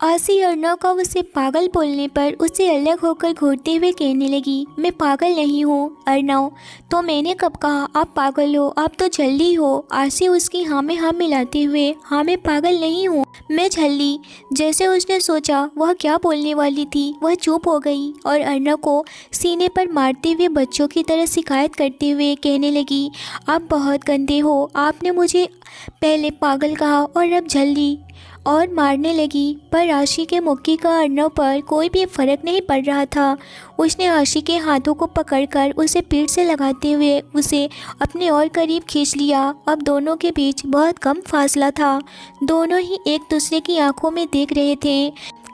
आसी अर्नव का उसे पागल बोलने पर उससे अलग होकर घूरते हुए कहने लगी, मैं पागल नहीं हूँ अर्नव, तो मैंने कब कहा आप पागल हो, आप तो झल्ली हो। आसी उसकी हाँ में हाँ मिलाते हुए, हाँ मैं पागल नहीं हूँ, मैं झल्ली। जैसे उसने सोचा वह क्या बोलने वाली थी, वह चुप हो गई और अर्नव को सीने पर मारते हुए बच्चों की तरह शिकायत करते हुए कहने लगी, आप बहुत गंदे हो, आपने मुझे पहले पागल कहा और अब झल्ली, और मारने लगी। पर आशी के मुक्की का अर्नव पर कोई भी फर्क नहीं पड़ रहा था। उसने आशी के हाथों को पकड़कर उसे पीठ से लगाते हुए उसे अपने और करीब खींच लिया। अब दोनों के बीच बहुत कम फासला था। दोनों ही एक दूसरे की आंखों में देख रहे थे।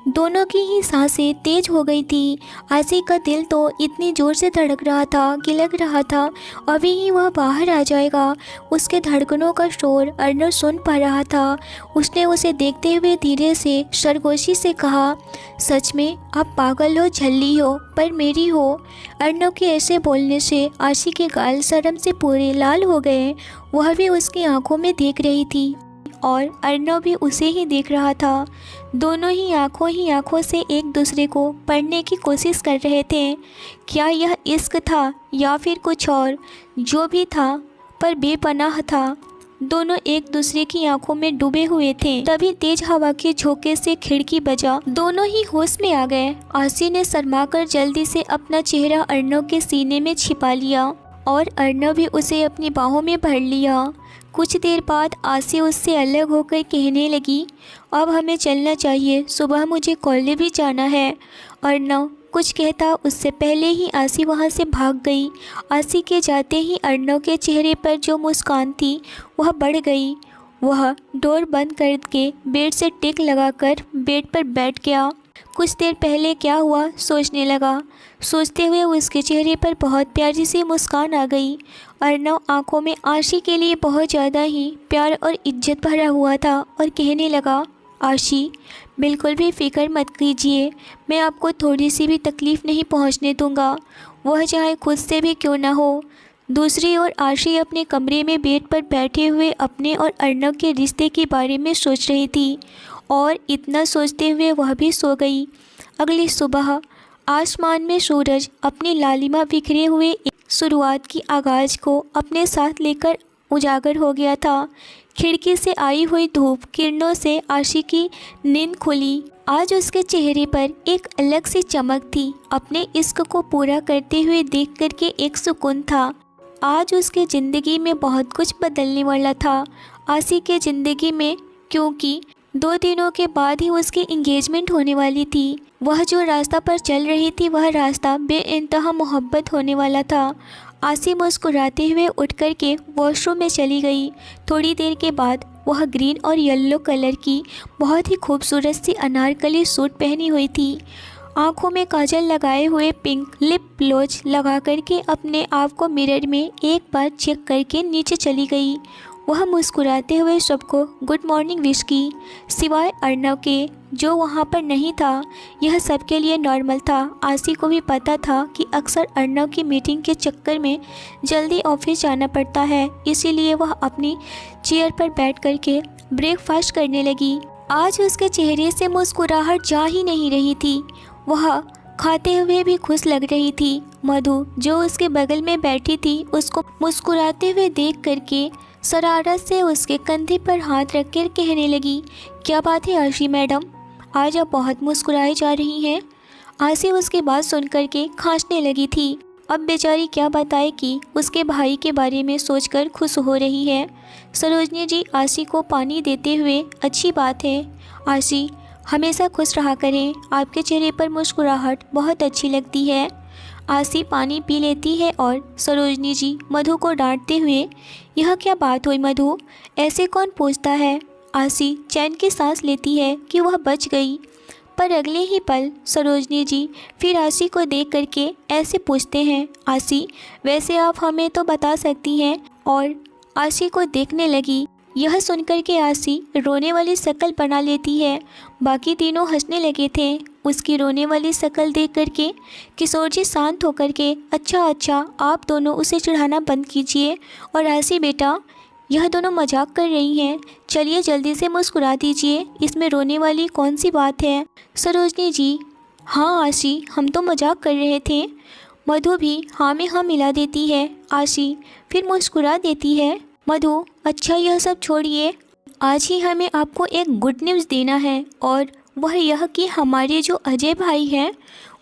दोनों की ही सांसें तेज हो गई थी। आशी का दिल तो इतनी ज़ोर से धड़क रहा था कि लग रहा था अभी ही वह बाहर आ जाएगा। उसके धड़कनों का शोर अर्नव सुन पा रहा था। उसने उसे देखते हुए धीरे से सरगोशी से कहा, सच में आप पागल हो, झल्ली हो, पर मेरी हो। अर्नव के ऐसे बोलने से आशी के गाल शर्म से पूरे लाल हो गए। वह भी उसकी आंखों में देख रही थी और अर्नव भी उसे ही देख रहा था। दोनों ही आंखों से एक दूसरे को पढ़ने की कोशिश कर रहे थे। क्या यह इश्क था या फिर कुछ और? जो भी था पर बेपनाह था। दोनों एक दूसरे की आंखों में डूबे हुए थे। तभी तेज हवा के झोंके से खिड़की बजा। दोनों ही होश में आ गए। आशी ने शर्माकर जल्दी से अपना चेहरा अर्नव के सीने में छिपा लिया और अर्नव भी उसे अपनी बाहों में भर लिया। कुछ देर बाद आशी उससे अलग होकर कहने लगी, अब हमें चलना चाहिए, सुबह मुझे कॉलेज भी जाना है। अर्नव कुछ कहता उससे पहले ही आशी वहाँ से भाग गई। आशी के जाते ही अर्नव के चेहरे पर जो मुस्कान थी वह बढ़ गई। वह डोर बंद करके बेड से टिक लगाकर बेड पर बैठ गया। कुछ देर पहले क्या हुआ सोचने लगा। सोचते हुए उसके चेहरे पर बहुत प्यारी सी मुस्कान आ गई। अर्नव आंखों में आशी के लिए बहुत ज़्यादा ही प्यार और इज्जत भरा हुआ था और कहने लगा, आशी बिल्कुल भी फ़िक्र मत कीजिए, मैं आपको थोड़ी सी भी तकलीफ़ नहीं पहुंचने दूंगा, वह चाहे खुद से भी क्यों ना हो। दूसरी ओर आशी अपने कमरे में बेड पर बैठे हुए अपने और अर्नव के रिश्ते के बारे में सोच रही थी और इतना सोचते हुए वह भी सो गई। अगली सुबह आसमान में सूरज अपनी लालिमा बिखरे हुए शुरुआत की आगाज़ को अपने साथ लेकर उजागर हो गया था। खिड़की से आई हुई धूप किरणों से आशी की नींद खुली। आज उसके चेहरे पर एक अलग सी चमक थी। अपने इश्क को पूरा करते हुए देख करके एक सुकून था। आज उसके ज़िंदगी में बहुत कुछ बदलने वाला था। आशी के ज़िंदगी में, क्योंकि 2 दिनों के बाद ही उसकी इंगेजमेंट होने वाली थी। वह जो रास्ता पर चल रही थी वह रास्ता बेइंतहा मोहब्बत होने वाला था। आशी मुस्कुराते हुए उठ कर के वॉशरूम में चली गई। थोड़ी देर के बाद वह ग्रीन और येलो कलर की बहुत ही खूबसूरत सी अनारकली सूट पहनी हुई थी। आँखों में काजल लगाए हुए पिंक लिप ग्लोज लगा करके अपने आप को मिरर में एक बार चेक करके नीचे चली गई। वह मुस्कुराते हुए सबको गुड मॉर्निंग विश की, सिवाय अर्नव के जो वहाँ पर नहीं था। यह सबके लिए नॉर्मल था। आशी को भी पता था कि अक्सर अर्नव की मीटिंग के चक्कर में जल्दी ऑफिस जाना पड़ता है, इसीलिए वह अपनी चेयर पर बैठ कर के ब्रेकफास्ट करने लगी। आज उसके चेहरे से मुस्कुराहट जा ही नहीं रही थी। वह खाते हुए भी खुश लग रही थी। मधु जो उसके बगल में बैठी थी उसको मुस्कुराते हुए देख करके शरारत से उसके कंधे पर हाथ रखकर कहने लगी, क्या बात है आशी मैडम, आज आप बहुत मुस्कुराई जा रही हैं। आशी उसकी बात सुन करके खांसने लगी थी। अब बेचारी क्या बताए कि उसके भाई के बारे में सोचकर खुश हो रही है। सरोजनी जी आशी को पानी देते हुए, अच्छी बात है आशी, हमेशा खुश रहा करें, आपके चेहरे पर मुस्कुराहट बहुत अच्छी लगती है। आशी पानी पी लेती है और सरोजनी जी मधु को डांटते हुए, यह क्या बात हुई मधु, ऐसे कौन पूछता है। आशी चैन की सांस लेती है कि वह बच गई, पर अगले ही पल सरोजनी जी फिर आशी को देख करके ऐसे पूछते हैं, आशी वैसे आप हमें तो बता सकती हैं, और आशी को देखने लगी। यह सुनकर के आशी रोने वाली शक्ल बना लेती है। बाकी तीनों हंसने लगे थे। उसकी रोने वाली शक्ल देख करके किशोर जी शांत होकर के, अच्छा आप दोनों उसे चिढ़ाना बंद कीजिए, और आशी बेटा यह दोनों मजाक कर रही हैं। चलिए जल्दी से मुस्कुरा दीजिए, इसमें रोने वाली कौन सी बात है। सरोजनी जी, हाँ आशी, हम तो मजाक कर रहे थे। मधु भी हाँ में हाँ मिला देती है। आशी फिर मुस्कुरा देती है। मधु, अच्छा यह सब छोड़िए, आज ही हमें आपको एक गुड न्यूज़ देना है, और वह यह कि हमारे जो अजय भाई हैं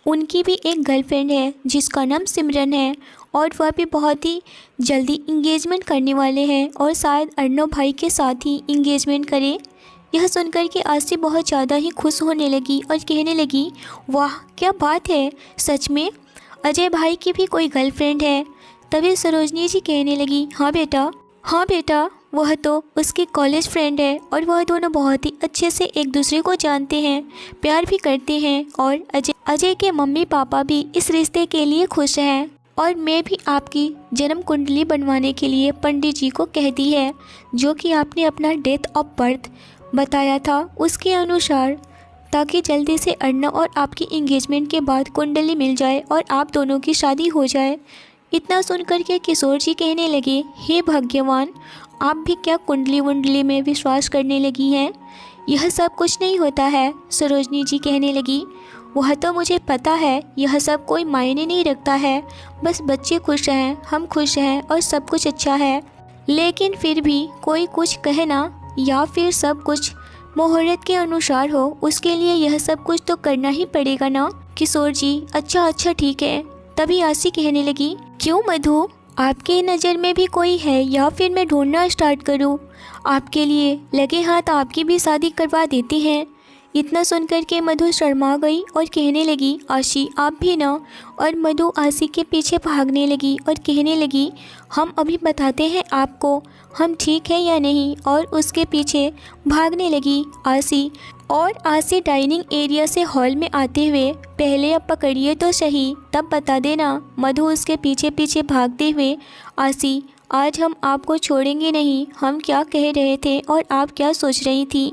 उनकी भी एक गर्लफ्रेंड है जिसका नाम सिमरन है, और वह भी बहुत ही जल्दी इंगेजमेंट करने वाले हैं, और शायद अर्नव भाई के साथ ही इंगेजमेंट करें। यह सुनकर के आशी बहुत ज़्यादा ही खुश होने लगी और कहने लगी, वाह क्या बात है, सच में अजय भाई की भी कोई गर्लफ्रेंड है। तभी सरोजनी जी कहने लगी, हाँ बेटा, वह तो उसकी कॉलेज फ्रेंड है, और वह दोनों बहुत ही अच्छे से एक दूसरे को जानते हैं, प्यार भी करते हैं, और अजय के मम्मी पापा भी इस रिश्ते के लिए खुश हैं। और मैं भी आपकी जन्म कुंडली बनवाने के लिए पंडित जी को कह दी है, जो कि आपने अपना डेट ऑफ बर्थ बताया था उसके अनुसार, ताकि जल्दी से अर्नव और आपकी इंगेजमेंट के बाद कुंडली मिल जाए और आप दोनों की शादी हो जाए। इतना सुनकर के किशोर जी कहने लगे, हे भाग्यवान, आप भी क्या कुंडली वुंडली में विश्वास करने लगी हैं। यह सब कुछ नहीं होता है। सरोजनी जी कहने लगी, वह तो मुझे पता है, यह सब कोई मायने नहीं रखता है, बस बच्चे खुश हैं, हम खुश हैं और सब कुछ अच्छा है। लेकिन फिर भी कोई कुछ कहना या फिर सब कुछ मुहूर्त के अनुसार हो, उसके लिए यह सब कुछ तो करना ही पड़ेगा ना। किशोर जी, अच्छा ठीक है। तभी आशी कहने लगी, क्यों मधु, आपके नज़र में भी कोई है या फिर मैं ढूंढना स्टार्ट करूं? आपके लिए लगे हाथ आपकी भी शादी करवा देते हैं। इतना सुनकर के मधु शर्मा गई और कहने लगी, आशी आप भी ना। और मधु आशी के पीछे भागने लगी और कहने लगी, हम अभी बताते हैं आपको हम ठीक है या नहीं, और उसके पीछे भागने लगी आशी। और आशी डाइनिंग एरिया से हॉल में आते हुए, पहले अब पकड़िए तो सही, तब बता देना। मधु उसके पीछे पीछे भागते हुए, आशी आज हम आपको छोड़ेंगे नहीं, हम क्या कह रहे थे और आप क्या सोच रही थी।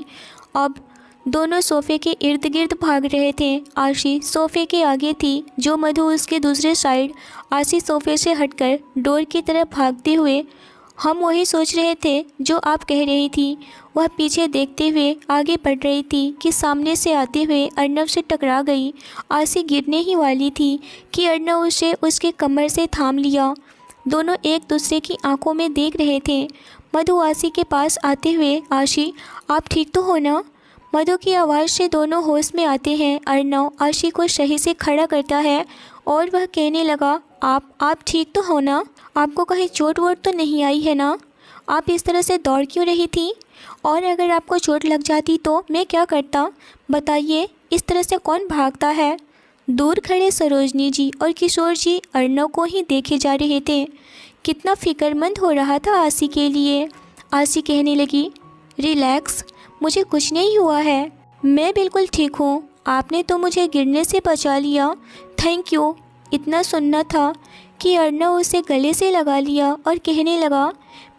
अब दोनों सोफ़े के इर्द गिर्द भाग रहे थे। आशी सोफ़े के आगे थी, जो मधु उसके दूसरे साइड। आशी सोफ़े से हटकर डोर की तरफ भागते हुए, हम वही सोच रहे थे जो आप कह रही थी। वह पीछे देखते हुए आगे बढ़ रही थी कि सामने से आते हुए अर्नव से टकरा गई। आशी गिरने ही वाली थी कि अर्नव उसे उसके कमर से थाम लिया। दोनों एक दूसरे की आंखों में देख रहे थे। मधु आशी के पास आते हुए, आशी आप ठीक तो हो ना। मधु की आवाज़ से दोनों होश में आते हैं। अर्नव आशी को सही से खड़ा करता है और वह कहने लगा, आप ठीक तो हो ना, आपको कहीं चोट वोट तो नहीं आई है ना, आप इस तरह से दौड़ क्यों रही थी, और अगर आपको चोट लग जाती तो मैं क्या करता, बताइए, इस तरह से कौन भागता है। दूर खड़े सरोजनी जी और किशोर जी अर्नव को ही देखे जा रहे थे। कितना फिक्रमंद हो रहा था आशी के लिए। आशी कहने लगी, रिलैक्स, मुझे कुछ नहीं हुआ है, मैं बिल्कुल ठीक हूँ, आपने तो मुझे गिरने से बचा लिया, थैंक यू। इतना सुनना था कि अर्नव उसे गले से लगा लिया और कहने लगा,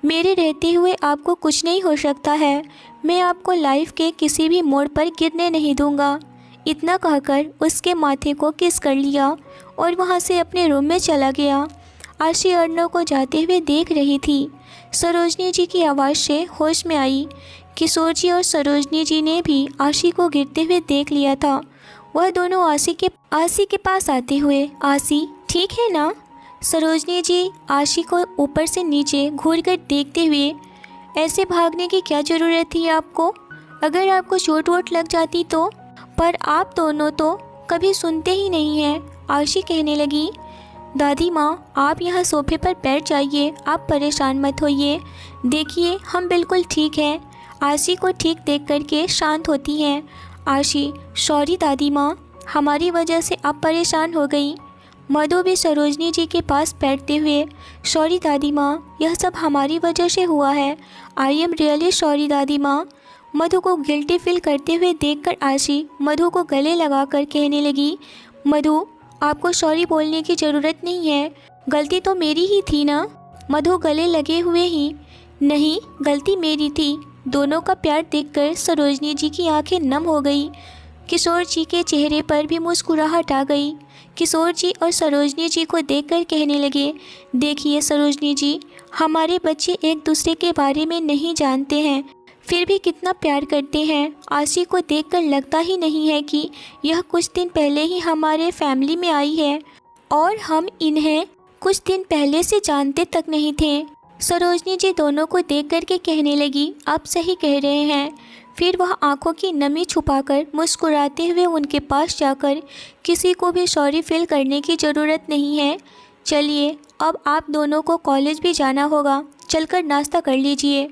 मेरे रहते हुए आपको कुछ नहीं हो सकता है, मैं आपको लाइफ के किसी भी मोड़ पर गिरने नहीं दूंगा। इतना कहकर उसके माथे को किस कर लिया और वहाँ से अपने रूम में चला गया। आशी अर्नव को जाते हुए देख रही थी। सरोजनी जी की आवाज़ से होश में आई। किशोर जी और सरोजनी जी ने भी आशी को गिरते हुए देख लिया था। वह दोनों आशी के पास आते हुए, आशी ठीक है ना। सरोजनी जी आशी को ऊपर से नीचे घूरकर देखते हुए, ऐसे भागने की क्या ज़रूरत थी आपको, अगर आपको चोट वोट लग जाती तो, पर आप दोनों तो कभी सुनते ही नहीं हैं। आशी कहने लगी, दादी माँ आप यहाँ सोफे पर बैठ जाइए, आप परेशान मत होइए, देखिए हम बिल्कुल ठीक हैं। आशी को ठीक देख करके शांत होती हैं। आशी, सॉरी दादी माँ, हमारी वजह से आप परेशान हो गई। मधु भी सरोजनी जी के पास बैठते हुए, सॉरी दादी माँ, यह सब हमारी वजह से हुआ है, आई एम रियली सॉरी दादी माँ। मधु को गिल्टी फील करते हुए देखकर आशी मधु को गले लगाकर कहने लगी, मधु आपको सॉरी बोलने की ज़रूरत नहीं है, गलती तो मेरी ही थी ना। मधु गले लगे हुए ही, नहीं गलती मेरी थी। दोनों का प्यार देखकर सरोजनी जी की आंखें नम हो गई। किशोर जी के चेहरे पर भी मुस्कुराहट आ गई। किशोर जी और सरोजनी जी को देखकर कहने लगे, देखिए सरोजनी जी, हमारे बच्चे एक दूसरे के बारे में नहीं जानते हैं, फिर भी कितना प्यार करते हैं। आशी को देखकर लगता ही नहीं है कि यह कुछ दिन पहले ही हमारे फैमिली में आई है और हम इन्हें कुछ दिन पहले से जानते तक नहीं थे। सरोजनी जी दोनों को देख कर के कहने लगी, आप सही कह रहे हैं। फिर वह आंखों की नमी छुपाकर मुस्कुराते हुए उनके पास जाकर, किसी को भी सॉरी फील करने की ज़रूरत नहीं है, चलिए अब आप दोनों को कॉलेज भी जाना होगा, चलकर नाश्ता कर लीजिए।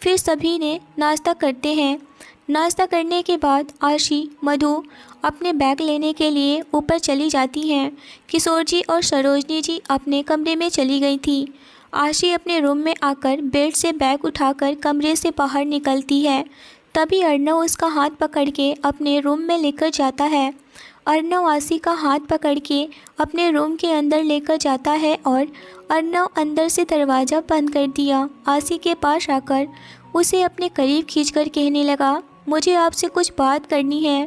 फिर सभी ने नाश्ता करते हैं। नाश्ता करने के बाद आशी मधु अपने बैग लेने के लिए ऊपर चली जाती हैं। किशोर जी और सरोजनी जी अपने कमरे में चली गई थी। आशी अपने रूम में आकर बेड से बैग उठाकर कमरे से बाहर निकलती है। तभी अर्णव उसका हाथ पकड़ के अपने रूम में लेकर जाता है। अर्णव आशी का हाथ पकड़ के अपने रूम के अंदर लेकर जाता है और अर्णव अंदर से दरवाज़ा बंद कर दिया। आशी के पास आकर उसे अपने करीब खींचकर कहने लगा, मुझे आपसे कुछ बात करनी है।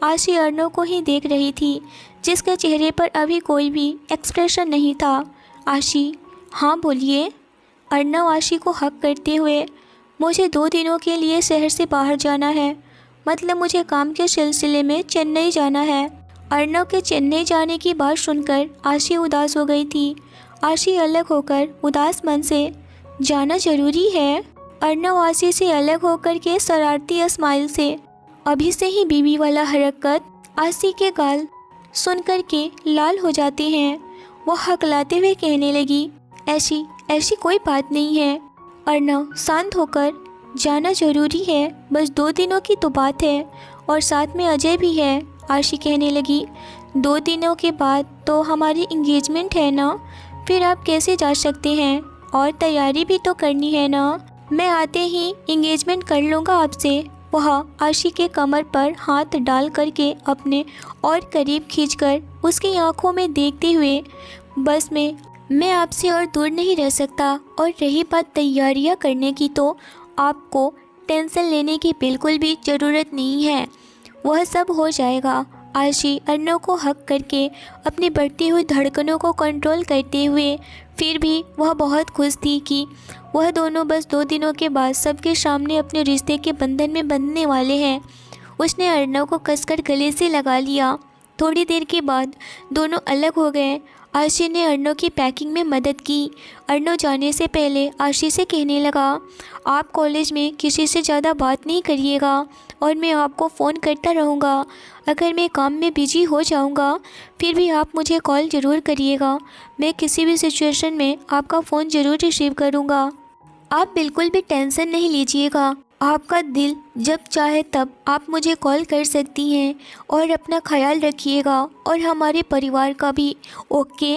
आशी अर्णव को ही देख रही थी, जिसके चेहरे पर अभी कोई भी एक्सप्रेशन नहीं था। आशी, हाँ बोलिए। अर्णव आशी को हक करते हुए, मुझे 2 दिनों के लिए शहर से बाहर जाना है, मतलब मुझे काम के सिलसिले में चेन्नई जाना है। अर्णव के चेन्नई जाने की बात सुनकर आशी उदास हो गई थी। आशी अलग होकर उदास मन से, जाना ज़रूरी है। अर्णव आशी से अलग होकर के शरारती स्माइल से, अभी से ही बीवी वाला हरकत आशी के गाल सुनकर के लाल हो जाते हैं। वह हकलाते हुए कहने लगी, ऐसी कोई बात नहीं है। अर्णव शांत होकर, जाना ज़रूरी है, बस 2 दिनों की तो बात है और साथ में अजय भी है। आशी कहने लगी, 2 दिनों के बाद तो हमारी इंगेजमेंट है ना, फिर आप कैसे जा सकते हैं, और तैयारी भी तो करनी है ना। मैं आते ही इंगेजमेंट कर लूँगा आपसे। वह आशी के कमर पर हाथ डाल करके अपने और करीब खींचकर उसकी आंखों में देखते हुए, बस मैं आपसे और दूर नहीं रह सकता। और रही बात तैयारियां करने की, तो आपको टेंशन लेने की बिल्कुल भी ज़रूरत नहीं है, वह सब हो जाएगा। आशी अर्णव को हक करके अपनी बढ़ती हुई धड़कनों को कंट्रोल करते हुए, फिर भी वह बहुत खुश थी कि वह दोनों बस 2 दिनों के बाद सबके सामने अपने रिश्ते के बंधन में बंधने वाले हैं। उसने अर्णव को कसकर गले से लगा लिया। थोड़ी देर के बाद दोनों अलग हो गए। आशी ने अर्णव की पैकिंग में मदद की। अर्णव जाने से पहले आशी से कहने लगा, आप कॉलेज में किसी से ज़्यादा बात नहीं करिएगा और मैं आपको फ़ोन करता रहूँगा। अगर मैं काम में बिजी हो जाऊँगा फिर भी आप मुझे कॉल ज़रूर करिएगा। मैं किसी भी सिचुएशन में आपका फ़ोन ज़रूर रिसीव करूँगा। आप बिल्कुल भी टेंशन नहीं लीजिएगा। आपका दिल जब चाहे तब आप मुझे कॉल कर सकती हैं और अपना ख्याल रखिएगा और हमारे परिवार का भी। ओके।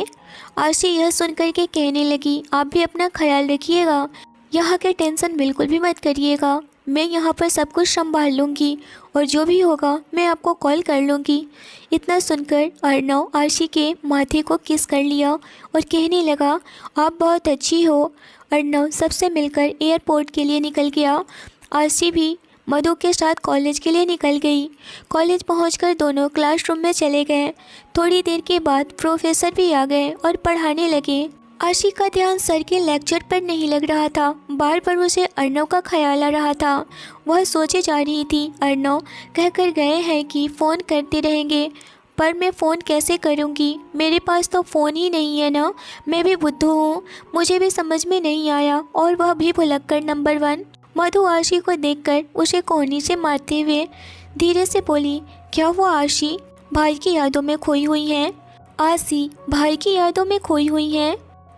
आशी यह सुनकर के कहने लगी, आप भी अपना ख्याल रखिएगा, यहाँ के टेंशन बिल्कुल भी मत करिएगा। मैं यहाँ पर सब कुछ संभाल लूँगी और जो भी होगा मैं आपको कॉल कर लूँगी। इतना सुनकर अर्णव आशी के माथे को किस कर लिया और कहने लगा, आप बहुत अच्छी हो। अर्णव सबसे मिलकर एयरपोर्ट के लिए निकल गया। आशी भी मधु के साथ कॉलेज के लिए निकल गई। कॉलेज पहुंचकर दोनों क्लासरूम में चले गए। थोड़ी देर के बाद प्रोफेसर भी आ गए और पढ़ाने लगे। आशी का ध्यान सर के लेक्चर पर नहीं लग रहा था, बार बार उसे अर्णव का ख्याल आ रहा था। वह सोचे जा रही थी, अर्णव कहकर गए हैं कि फ़ोन करते रहेंगे, पर मैं फ़ोन कैसे करूँगी, मेरे पास तो फ़ोन ही नहीं है ना। मैं भी बुद्धू हूँ, मुझे भी समझ में नहीं आया, और वह भी भुलक्कड़ नंबर 1। मधु आशी को देखकर उसे कोहनी से मारते हुए धीरे से बोली, क्या हुआ आशी, भाई की यादों में खोई हुई हैं? आशी भाई की यादों में खोई हुई हैं?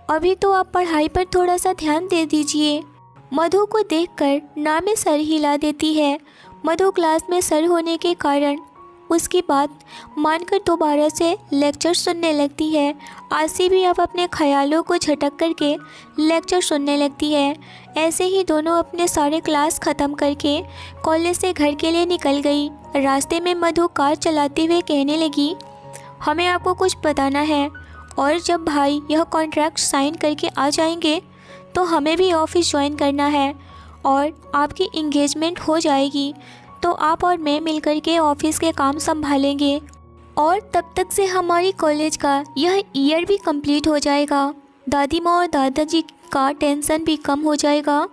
अभी तो आप पढ़ाई पर थोड़ा सा ध्यान दे दीजिए। मधु को देखकर ना में सर हिला देती है। मधु क्लास में सर होने के कारण उसकी बात मानकर दोबारा से लेक्चर सुनने लगती है। आशी भी अब अपने ख्यालों को झटक करके लेक्चर सुनने लगती है। ऐसे ही दोनों अपने सारे क्लास ख़त्म करके कॉलेज से घर के लिए निकल गई। रास्ते में मधु कार चलाते हुए कहने लगी, हमें आपको कुछ बताना है, और जब भाई यह कॉन्ट्रैक्ट साइन करके आ जाएंगे तो हमें भी ऑफिस ज्वाइन करना है और आपकी इंगेजमेंट हो जाएगी तो आप और मैं मिलकर के ऑफिस के काम संभालेंगे। और तब तक से हमारी कॉलेज का यह ईयर भी कंप्लीट हो जाएगा। दादी माँ और दादाजी का टेंशन भी कम हो जाएगा।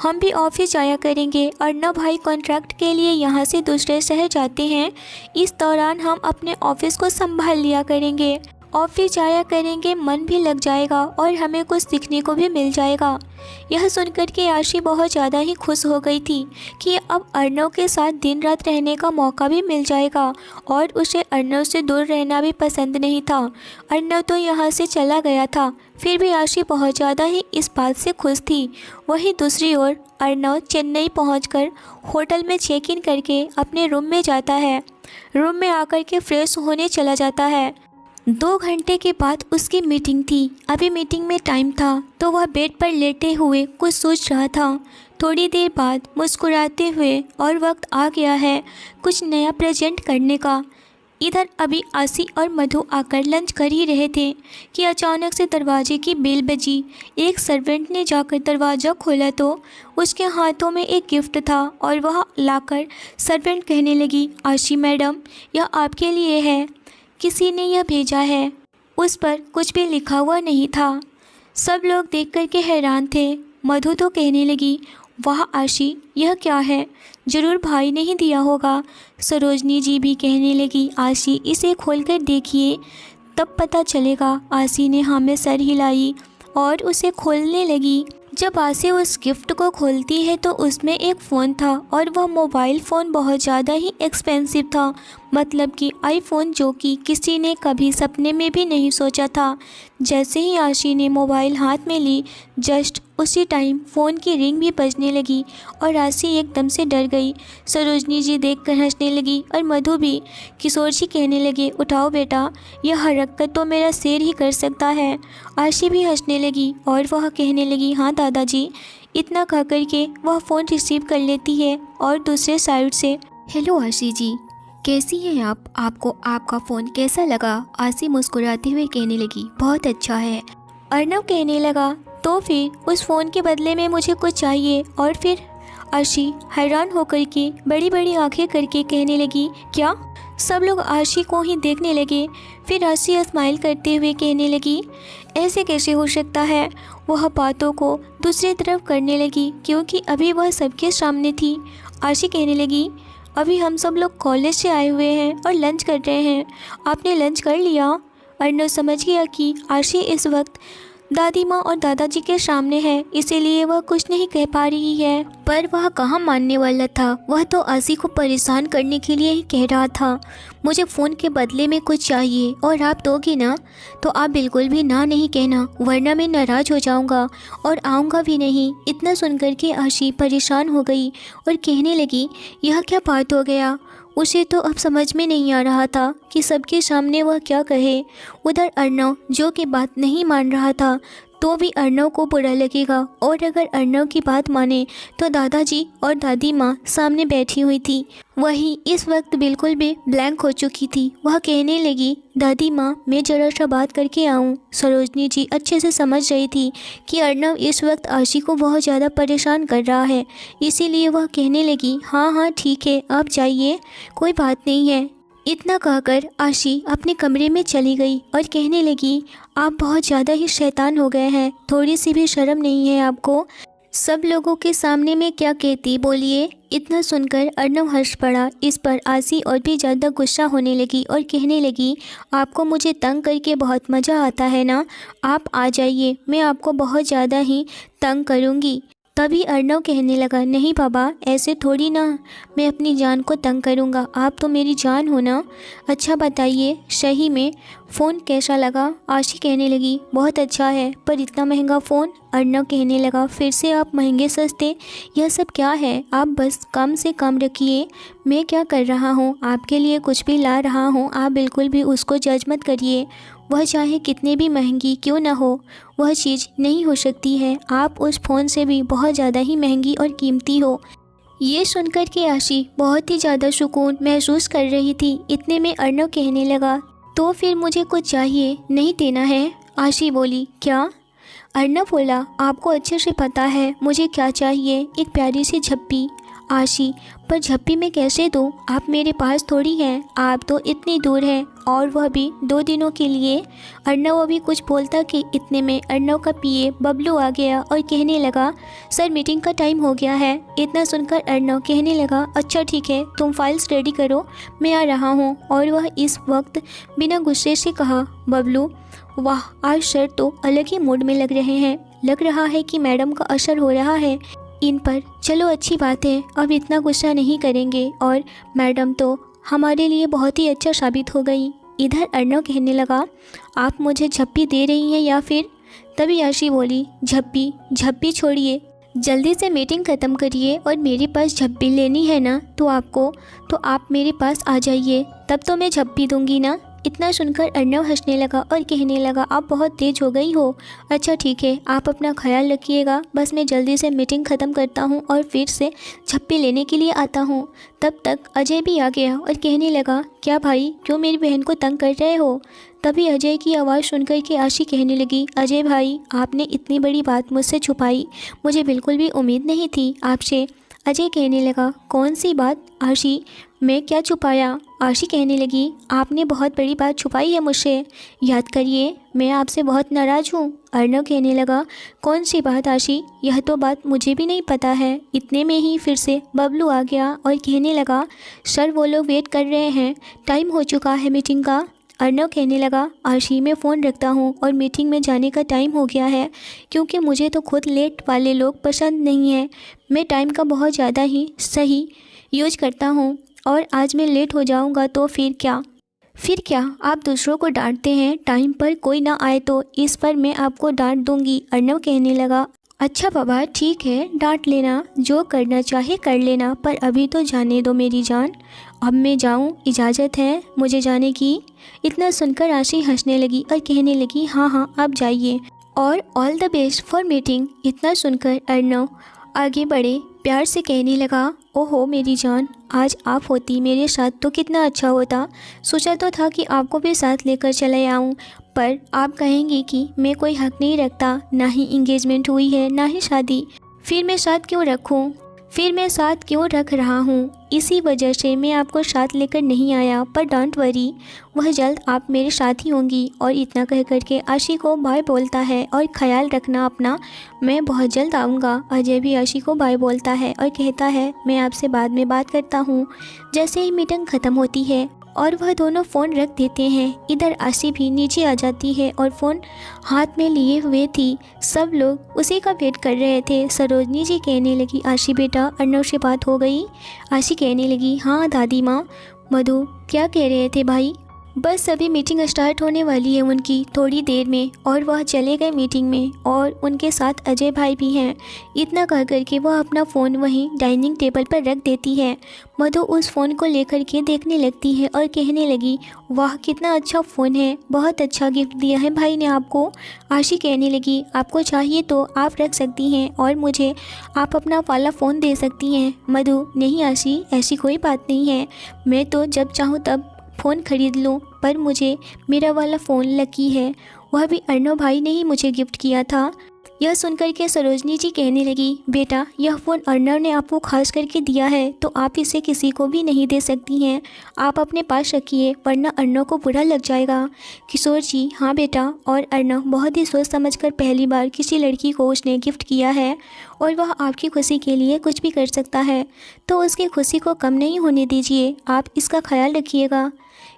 हम भी ऑफिस जाया करेंगे। अर्नव भाई कॉन्ट्रैक्ट के लिए यहाँ से दूसरे शहर जाते हैं। इस दौरान हम अपने ऑफिस को संभाल लिया करेंगे। ऑफिस जाया करेंगे, मन भी लग जाएगा और हमें कुछ सीखने को भी मिल जाएगा। यह सुनकर के आशी बहुत ज़्यादा ही खुश हो गई थी कि अब अर्नव के साथ दिन रात रहने का मौका भी मिल जाएगा और उसे अर्नव से दूर रहना भी पसंद नहीं था। अर्नव तो यहाँ से चला गया था, फिर भी आशी बहुत ज़्यादा ही इस बात से खुश थी। वहीं दूसरी ओर अर्नव चेन्नई पहुंचकर होटल में चेक इन करके अपने रूम में जाता है। रूम में आकर के फ्रेश होने चला जाता है। 2 घंटे के बाद उसकी मीटिंग थी। अभी मीटिंग में टाइम था तो वह बेड पर लेटे हुए कुछ सोच रहा था। थोड़ी देर बाद मुस्कुराते हुए और वक्त आ गया है कुछ नया प्रेजेंट करने का। इधर अभी आशी और मधु आकर लंच कर ही रहे थे कि अचानक से दरवाजे की बेल बजी। एक सर्वेंट ने जाकर दरवाज़ा खोला तो उसके हाथों में एक गिफ्ट था और वह लाकर सर्वेंट कहने लगी, आशी मैडम, यह आपके लिए है। किसी ने यह भेजा है। उस पर कुछ भी लिखा हुआ नहीं था। सब लोग देख कर के हैरान थे। मधु तो कहने लगी, वाह आशी, यह क्या है? ज़रूर भाई ने ही दिया होगा। सरोजनी जी भी कहने लगी, आशी इसे खोलकर देखिए, तब पता चलेगा। आशी ने हाँ में सर हिलाई और उसे खोलने लगी। जब आशी उस गिफ्ट को खोलती है तो उसमें एक फ़ोन था और वह मोबाइल फ़ोन बहुत ज़्यादा ही एक्सपेंसिव था। मतलब कि आईफोन, जो कि किसी ने कभी सपने में भी नहीं सोचा था। जैसे ही आशी ने मोबाइल हाथ में ली, जस्ट उसी टाइम फ़ोन की रिंग भी बजने लगी और आशी एकदम से डर गई। सरोजनी जी देखकर हंसने लगी और मधु भी। किशोर जी कहने लगे, उठाओ बेटा, यह हरकत तो मेरा शेर ही कर सकता है। आशी भी हंसने लगी और वह कहने लगी, हाँ दादाजी। इतना कह कर के वह फ़ोन रिसीव कर लेती है और दूसरे साइड से, हेलो आशी जी, कैसी हैं आप? आपको आपका फ़ोन कैसा लगा? आशी मुस्कुराते हुए कहने लगी, बहुत अच्छा है। अर्नव कहने लगा, तो फिर उस फ़ोन के बदले में मुझे कुछ चाहिए। और फिर आशी हैरान होकर के बड़ी बड़ी आंखें करके कहने लगी, क्या? सब लोग आशी को ही देखने लगे। फिर आशी स्माइल करते हुए कहने लगी, ऐसे कैसे हो सकता है? वह बातों को दूसरी तरफ करने लगी क्योंकि अभी वह सबके सामने थी। आशी कहने लगी, अभी हम सब लोग कॉलेज से आए हुए हैं और लंच कर रहे हैं। आपने लंच कर लिया? अर्नव समझ गया कि आशी इस वक्त दादी माँ और दादाजी के सामने है, इसीलिए वह कुछ नहीं कह पा रही है। पर वह कहाँ मानने वाला था। वह तो आशी को परेशान करने के लिए ही कह रहा था, मुझे फ़ोन के बदले में कुछ चाहिए और आप दोगी ना? तो आप बिल्कुल भी ना नहीं कहना, वरना मैं नाराज़ हो जाऊँगा और आऊँगा भी नहीं। इतना सुनकर के आशी परेशान हो गई और कहने लगी, यह क्या बात हो गया? उसे तो अब समझ में नहीं आ रहा था कि सबके सामने वह क्या कहे। उधर अर्नव, जो कि बात नहीं मान रहा था, तो भी अर्नव को बुरा लगेगा और अगर अर्नव की बात माने तो दादाजी और दादी माँ सामने बैठी हुई थी। वही इस वक्त बिल्कुल भी ब्लैंक हो चुकी थी। वह कहने लगी, दादी माँ, मैं ज़रा सा बात करके आऊँ। सरोजनी जी अच्छे से समझ रही थी कि अर्नव इस वक्त आशी को बहुत ज़्यादा परेशान कर रहा है, इसीलिए वह कहने लगी, हाँ हाँ ठीक है, आप जाइए, कोई बात नहीं है। इतना कहकर आशी अपने कमरे में चली गई और कहने लगी, आप बहुत ज़्यादा ही शैतान हो गए हैं, थोड़ी सी भी शर्म नहीं है आपको? सब लोगों के सामने में क्या कहती, बोलिए। इतना सुनकर अर्नव हंस पड़ा। इस पर आशी और भी ज़्यादा गुस्सा होने लगी और कहने लगी, आपको मुझे तंग करके बहुत मज़ा आता है ना? आप आ जाइए, मैं आपको बहुत ज़्यादा ही तंग करूँगी। तभी अर्नव कहने लगा, नहीं बाबा, ऐसे थोड़ी ना मैं अपनी जान को तंग करूँगा, आप तो मेरी जान हो ना। अच्छा बताइए, सही में फ़ोन कैसा लगा? आशी कहने लगी, बहुत अच्छा है, पर इतना महंगा फ़ोन? अर्नव कहने लगा, फिर से आप महंगे सस्ते, यह सब क्या है? आप बस कम से कम रखिए। मैं क्या कर रहा हूँ, आपके लिए कुछ भी ला रहा हूँ, आप बिल्कुल भी उसको जज मत करिए। वह चाहे कितने भी महंगी क्यों ना हो, वह चीज़ नहीं हो सकती है। आप उस फ़ोन से भी बहुत ज़्यादा ही महंगी और कीमती हो। ये सुनकर के आशी बहुत ही ज़्यादा सुकून महसूस कर रही थी। इतने में अर्नव कहने लगा, तो फिर मुझे कुछ चाहिए, नहीं देना है? आशी बोली, क्या? अर्नव बोला, आपको अच्छे से पता है मुझे क्या चाहिए, एक प्यारी सी झप्पी। आशी, पर झप्पी मैं कैसे दूँ? आप मेरे पास थोड़ी हैं, आप तो इतनी दूर हैं, और वह भी 2 दिनों के लिए। अर्नव अभी कुछ बोलता कि इतने में अर्नव का पीए बबलू आ गया और कहने लगा, सर मीटिंग का टाइम हो गया है। इतना सुनकर अर्नव कहने लगा, अच्छा ठीक है, तुम फाइल्स रेडी करो, मैं आ रहा हूँ। और वह इस वक्त बिना गुस्से से कहा, बबलू वाह, आज सर तो अलग ही मूड में लग रहे हैं। लग रहा है कि मैडम का असर हो रहा है इन पर। चलो अच्छी बात है, अब इतना गुस्सा नहीं करेंगे, और मैडम तो हमारे लिए बहुत ही अच्छा साबित हो गई। इधर अर्नव कहने लगा, आप मुझे झप्पी दे रही हैं या फिर? तभी आशी बोली, झप्पी झप्पी छोड़िए, जल्दी से मीटिंग ख़त्म करिए, और मेरे पास झप्पी लेनी है ना तो आप मेरे पास आ जाइए, तब तो मैं झप्पी दूंगी ना। इतना सुनकर अर्नव हंसने लगा और कहने लगा, आप बहुत तेज हो गई हो। अच्छा ठीक है, आप अपना ख्याल रखिएगा, बस मैं जल्दी से मीटिंग ख़त्म करता हूँ और फिर से झप्पी लेने के लिए आता हूँ। तब तक अजय भी आ गया और कहने लगा, क्या भाई, क्यों मेरी बहन को तंग कर रहे हो? तभी अजय की आवाज़ सुनकर के आशी कहने लगी, अजय भाई, आपने इतनी बड़ी बात मुझसे छुपाई, मुझे बिल्कुल भी उम्मीद नहीं थी आपसे। अजय कहने लगा, कौन सी बात आशी, मैं क्या छुपाया? आशी कहने लगी, आपने बहुत बड़ी बात छुपाई है मुझसे, याद करिए, मैं आपसे बहुत नाराज़ हूँ। अर्नव कहने लगा, कौन सी बात आशी, यह तो बात मुझे भी नहीं पता है। इतने में ही फिर से बबलू आ गया और कहने लगा, सर वो लोग वेट कर रहे हैं, टाइम हो चुका है मीटिंग का। अर्नव कहने लगा, आशी मैं फ़ोन रखता हूँ और मीटिंग में जाने का टाइम हो गया है, क्योंकि मुझे तो खुद लेट वाले लोग पसंद नहीं हैं। मैं टाइम का बहुत ज़्यादा ही सही यूज करता हूँ, और आज मैं लेट हो जाऊँगा तो फिर क्या आप दूसरों को डांटते हैं, टाइम पर कोई ना आए तो इस पर मैं आपको डांट दूँगी। अर्नव कहने लगा, अच्छा बाबा ठीक है, डांट लेना, जो करना चाहे कर लेना, पर अभी तो जाने दो मेरी जान। अब मैं जाऊँ, इजाज़त है मुझे जाने की? इतना सुनकर आशी हंसने लगी और कहने लगी, हाँ हाँ आप जाइए, और all the best for meeting. इतना सुनकर अर्नव आगे बढ़े, प्यार से कहने लगा, ओहो मेरी जान, आज आप होती मेरे साथ तो कितना अच्छा होता। सोचा तो था कि आपको भी साथ लेकर चले आऊँ, पर आप कहेंगी कि मैं कोई हक नहीं रखता, ना ही इंगेजमेंट हुई है ना ही शादी, फिर मैं साथ क्यों रख रहा हूँ। इसी वजह से मैं आपको साथ लेकर नहीं आया, पर डोंट वरी, वह जल्द आप मेरे साथ ही होंगी। और इतना कह करके आशी को बाय बोलता है, और ख्याल रखना अपना, मैं बहुत जल्द आऊँगा। अजय भी आशी को बाय बोलता है और कहता है, मैं आपसे बाद में बात करता हूँ। जैसे ही मीटिंग ख़त्म होती है और वह दोनों फ़ोन रख देते हैं, इधर आशी भी नीचे आ जाती है और फ़ोन हाथ में लिए हुए थी। सब लोग उसी का वेट कर रहे थे। सरोजनी जी कहने लगी, आशी बेटा, अर्नव से बात हो गई? आशी कहने लगी, हाँ दादी माँ। मधु, क्या कह रहे थे भाई? बस अभी मीटिंग स्टार्ट होने वाली है उनकी थोड़ी देर में, और वह चले गए मीटिंग में, और उनके साथ अजय भाई भी हैं। इतना कह करके वह अपना फ़ोन वहीं डाइनिंग टेबल पर रख देती है। मधु उस फ़ोन को लेकर के देखने लगती है और कहने लगी, वाह कितना अच्छा फ़ोन है, बहुत अच्छा गिफ्ट दिया है भाई ने आपको। आशी कहने लगी, आपको चाहिए तो आप रख सकती हैं, और मुझे आप अपना वाला फ़ोन दे सकती हैं। मधु, नहीं आशी, ऐसी कोई बात नहीं है, मैं तो जब चाहूँ तब फ़ोन ख़रीद लूँ, पर मुझे मेरा वाला फ़ोन लकी है, वह भी अर्नव भाई ने ही मुझे गिफ्ट किया था। यह सुनकर के सरोजनी जी कहने लगी, बेटा यह फ़ोन अर्नव ने आपको खास करके दिया है, तो आप इसे किसी को भी नहीं दे सकती हैं, आप अपने पास रखिए, वरना अर्नव को बुरा लग जाएगा। किशोर जी, हाँ बेटा, और अर्नव बहुत ही सोच समझकर पहली बार किसी लड़की को उसने गिफ्ट किया है, और वह आपकी खुशी के लिए कुछ भी कर सकता है, तो उसकी खुशी को कम नहीं होने दीजिए। आप इसका ख्याल रखिएगा,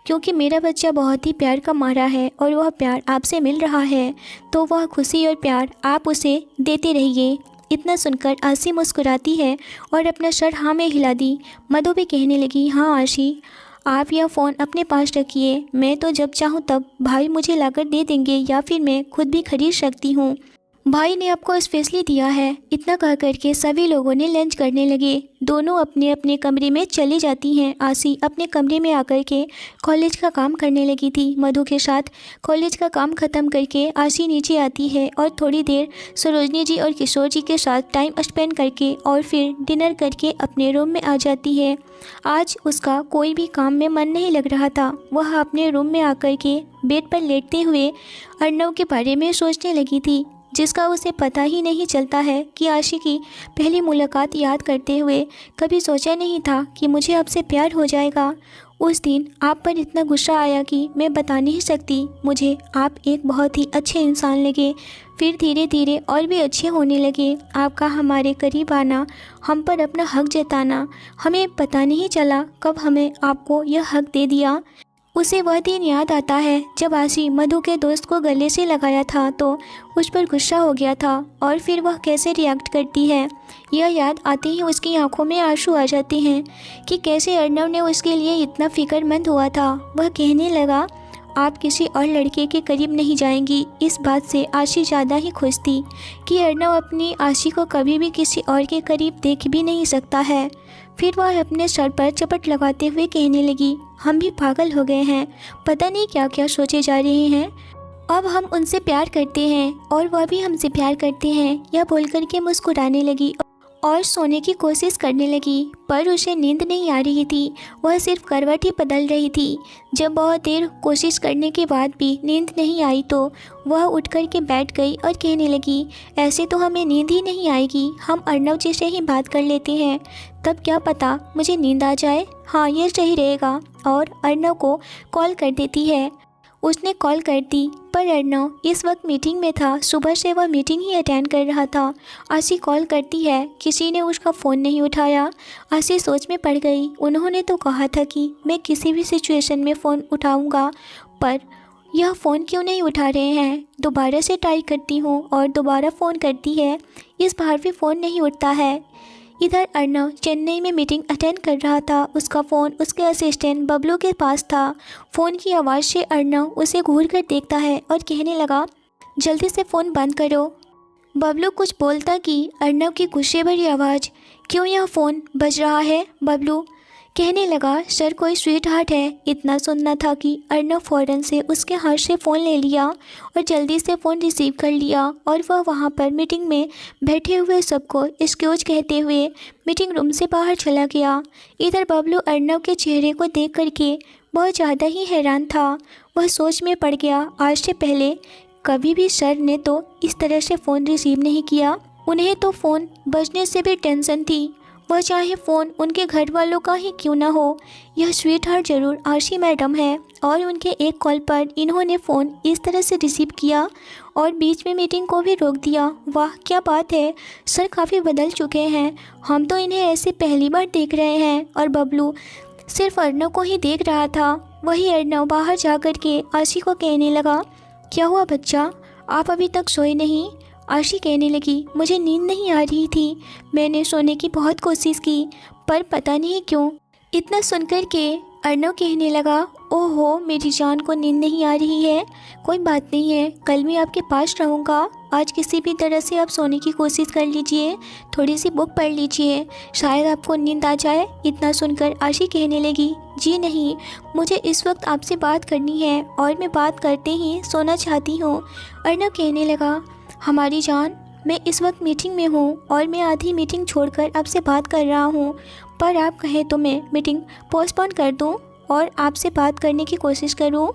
क्योंकि मेरा बच्चा बहुत ही प्यार का मारा है, और वह प्यार आपसे मिल रहा है, तो वह खुशी और प्यार आप उसे देते रहिए। इतना सुनकर आशी मुस्कुराती है और अपना सर हाँ में हिला दी। मधु भी कहने लगी, हाँ आशी, आप यह फ़ोन अपने पास रखिए, मैं तो जब चाहूँ तब भाई मुझे लाकर दे देंगे, या फिर मैं खुद भी खरीद सकती हूँ, भाई ने आपको स्पेशली दिया है। इतना कह करके सभी लोगों ने लंच करने लगे। दोनों अपने अपने कमरे में चली जाती हैं। आशी अपने कमरे में आकर के कॉलेज का काम करने लगी थी। मधु के साथ कॉलेज का काम ख़त्म करके आशी नीचे आती है और थोड़ी देर सरोजनी जी और किशोर जी के साथ टाइम स्पेंड करके और फिर डिनर करके अपने रूम में आ जाती है। आज उसका कोई भी काम में मन नहीं लग रहा था। वह अपने रूम में आकर के बेड पर लेटते हुए अर्नव के बारे में सोचने लगी थी। जिसका उसे पता ही नहीं चलता है कि आशी की पहली मुलाकात याद करते हुए कभी सोचा नहीं था कि मुझे आपसे प्यार हो जाएगा। उस दिन आप पर इतना गुस्सा आया कि मैं बता नहीं सकती। मुझे आप एक बहुत ही अच्छे इंसान लगे, फिर धीरे धीरे और भी अच्छे होने लगे। आपका हमारे करीब आना, हम पर अपना हक जताना, हमें पता नहीं चला कब हमें आपको यह हक दे दिया। उसे वह दिन याद आता है जब आशी मधु के दोस्त को गले से लगाया था तो उस पर गुस्सा हो गया था, और फिर वह कैसे रिएक्ट करती है। यह याद आते ही उसकी आंखों में आंसू आ जाते हैं कि कैसे अर्नव ने उसके लिए इतना फिक्रमंद हुआ था। वह कहने लगा, आप किसी और लड़के के करीब नहीं जाएंगी। इस बात से आशी ज़्यादा ही खुश थी कि अर्नव अपनी आशी को कभी भी किसी और के करीब देख भी नहीं सकता है। फिर वह अपने सर पर चपट लगाते हुए कहने लगी, हम भी पागल हो गए हैं, पता नहीं क्या क्या सोचे जा रहे हैं। अब हम उनसे प्यार करते हैं और वह भी हमसे प्यार करते हैं। यह बोलकर के मुस्कुराने लगी और सोने की कोशिश करने लगी, पर उसे नींद नहीं आ रही थी। वह सिर्फ करवट ही बदल रही थी। जब बहुत देर कोशिश करने के बाद भी नींद नहीं आई तो वह उठ कर के बैठ गई और कहने लगी, ऐसे तो हमें नींद ही नहीं आएगी, हम अर्नव जी से ही बात कर लेते हैं, तब क्या पता मुझे नींद आ जाए। हाँ, यह सही रहेगा। और अर्नव को कॉल कर देती है। उसने कॉल कर दी, पर अर्नव इस वक्त मीटिंग में था। सुबह से वह मीटिंग ही अटेंड कर रहा था। आशी कॉल करती है, किसी ने उसका फ़ोन नहीं उठाया। आशी सोच में पड़ गई। उन्होंने तो कहा था कि मैं किसी भी सिचुएशन में फ़ोन उठाऊंगा, पर यह फ़ोन क्यों नहीं उठा रहे हैं। दोबारा से ट्राई करती हूँ और दोबारा फ़ोन करती है, इस बार भी फ़ोन नहीं उठता है। इधर अर्नव चेन्नई में मीटिंग अटेंड कर रहा था। उसका फ़ोन उसके असिस्टेंट बबलू के पास था। फ़ोन की आवाज़ से अर्नव उसे घूर कर देखता है और कहने लगा, जल्दी से फ़ोन बंद करो। बबलू कुछ बोलता कि अर्नव की गुस्से भरी आवाज़, क्यों यह फ़ोन बज रहा है। बबलू कहने लगा, सर कोई स्वीट हार्ट है। इतना सुनना था कि अर्नव फ़ौरन से उसके हाथ से फ़ोन ले लिया और जल्दी से फ़ोन रिसीव कर लिया, और वह वहाँ पर मीटिंग में बैठे हुए सबको एक्सक्यूज कहते हुए मीटिंग रूम से बाहर चला गया। इधर बबलू अर्नव के चेहरे को देख करके बहुत ज़्यादा ही हैरान था। वह सोच में पड़ गया, आज से पहले कभी भी सर ने तो इस तरह से फ़ोन रिसीव नहीं किया। उन्हें तो फ़ोन बजने से भी टेंशन थी, वह चाहे फ़ोन उनके घर वालों का ही क्यों ना हो। यह स्वीट हार्ट ज़रूर आशी मैडम है, और उनके एक कॉल पर इन्होंने फ़ोन इस तरह से रिसीव किया और बीच में मीटिंग को भी रोक दिया। वाह क्या बात है, सर काफ़ी बदल चुके हैं, हम तो इन्हें ऐसे पहली बार देख रहे हैं। और बबलू सिर्फ अर्नव को ही देख रहा था। वही अर्नव बाहर जा कर के आशी को कहने लगा, क्या हुआ बच्चा, आप अभी तक सोए नहीं। आशी कहने लगी, मुझे नींद नहीं आ रही थी, मैंने सोने की बहुत कोशिश की पर पता नहीं क्यों। इतना सुनकर के अर्नव कहने लगा, ओहो मेरी जान को नींद नहीं आ रही है, कोई बात नहीं है, कल मैं आपके पास रहूँगा। आज किसी भी तरह से आप सोने की कोशिश कर लीजिए, थोड़ी सी बुक पढ़ लीजिए, शायद आपको नींद आ जाए। इतना सुनकर आशी कहने लगी, जी नहीं, मुझे इस वक्त आपसे बात करनी है और मैं बात करते ही सोना चाहती हूँ। अर्नव कहने लगा, हमारी जान, मैं इस वक्त मीटिंग में हूँ और मैं आधी मीटिंग छोड़कर आपसे बात कर रहा हूँ, पर आप कहें तो मैं मीटिंग पोस्टपोन कर दूँ और आपसे बात करने की कोशिश करूँ।